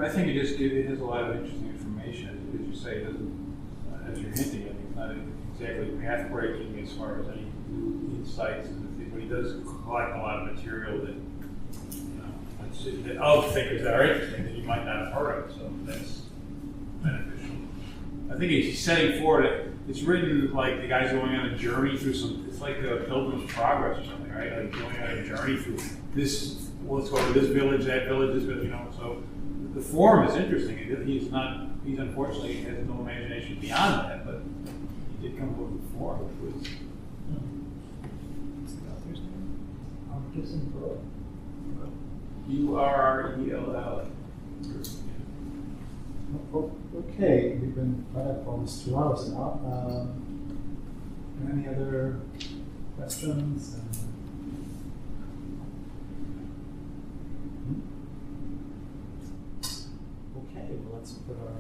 I think it has a lot of interesting information. As you say, it doesn't, as you're hinting at, it's not exactly path-breaking as far as any new insights, but he does collect a lot of material that, that other thinkers that are interesting that you might not have heard of, so that's beneficial. I think he's setting forward it's written like the guy's going on a journey through it's like the Pilgrim's Progress or something, right? Like going on a journey through this, let's go to this village, that village, this village, so the form is interesting. He's unfortunately has no imagination beyond that, but he did come up with the form, which was.
Gibson Burrell.
Urrell.
Okay, we've been right up almost 2 hours now. Any other questions? Okay, well, let's put our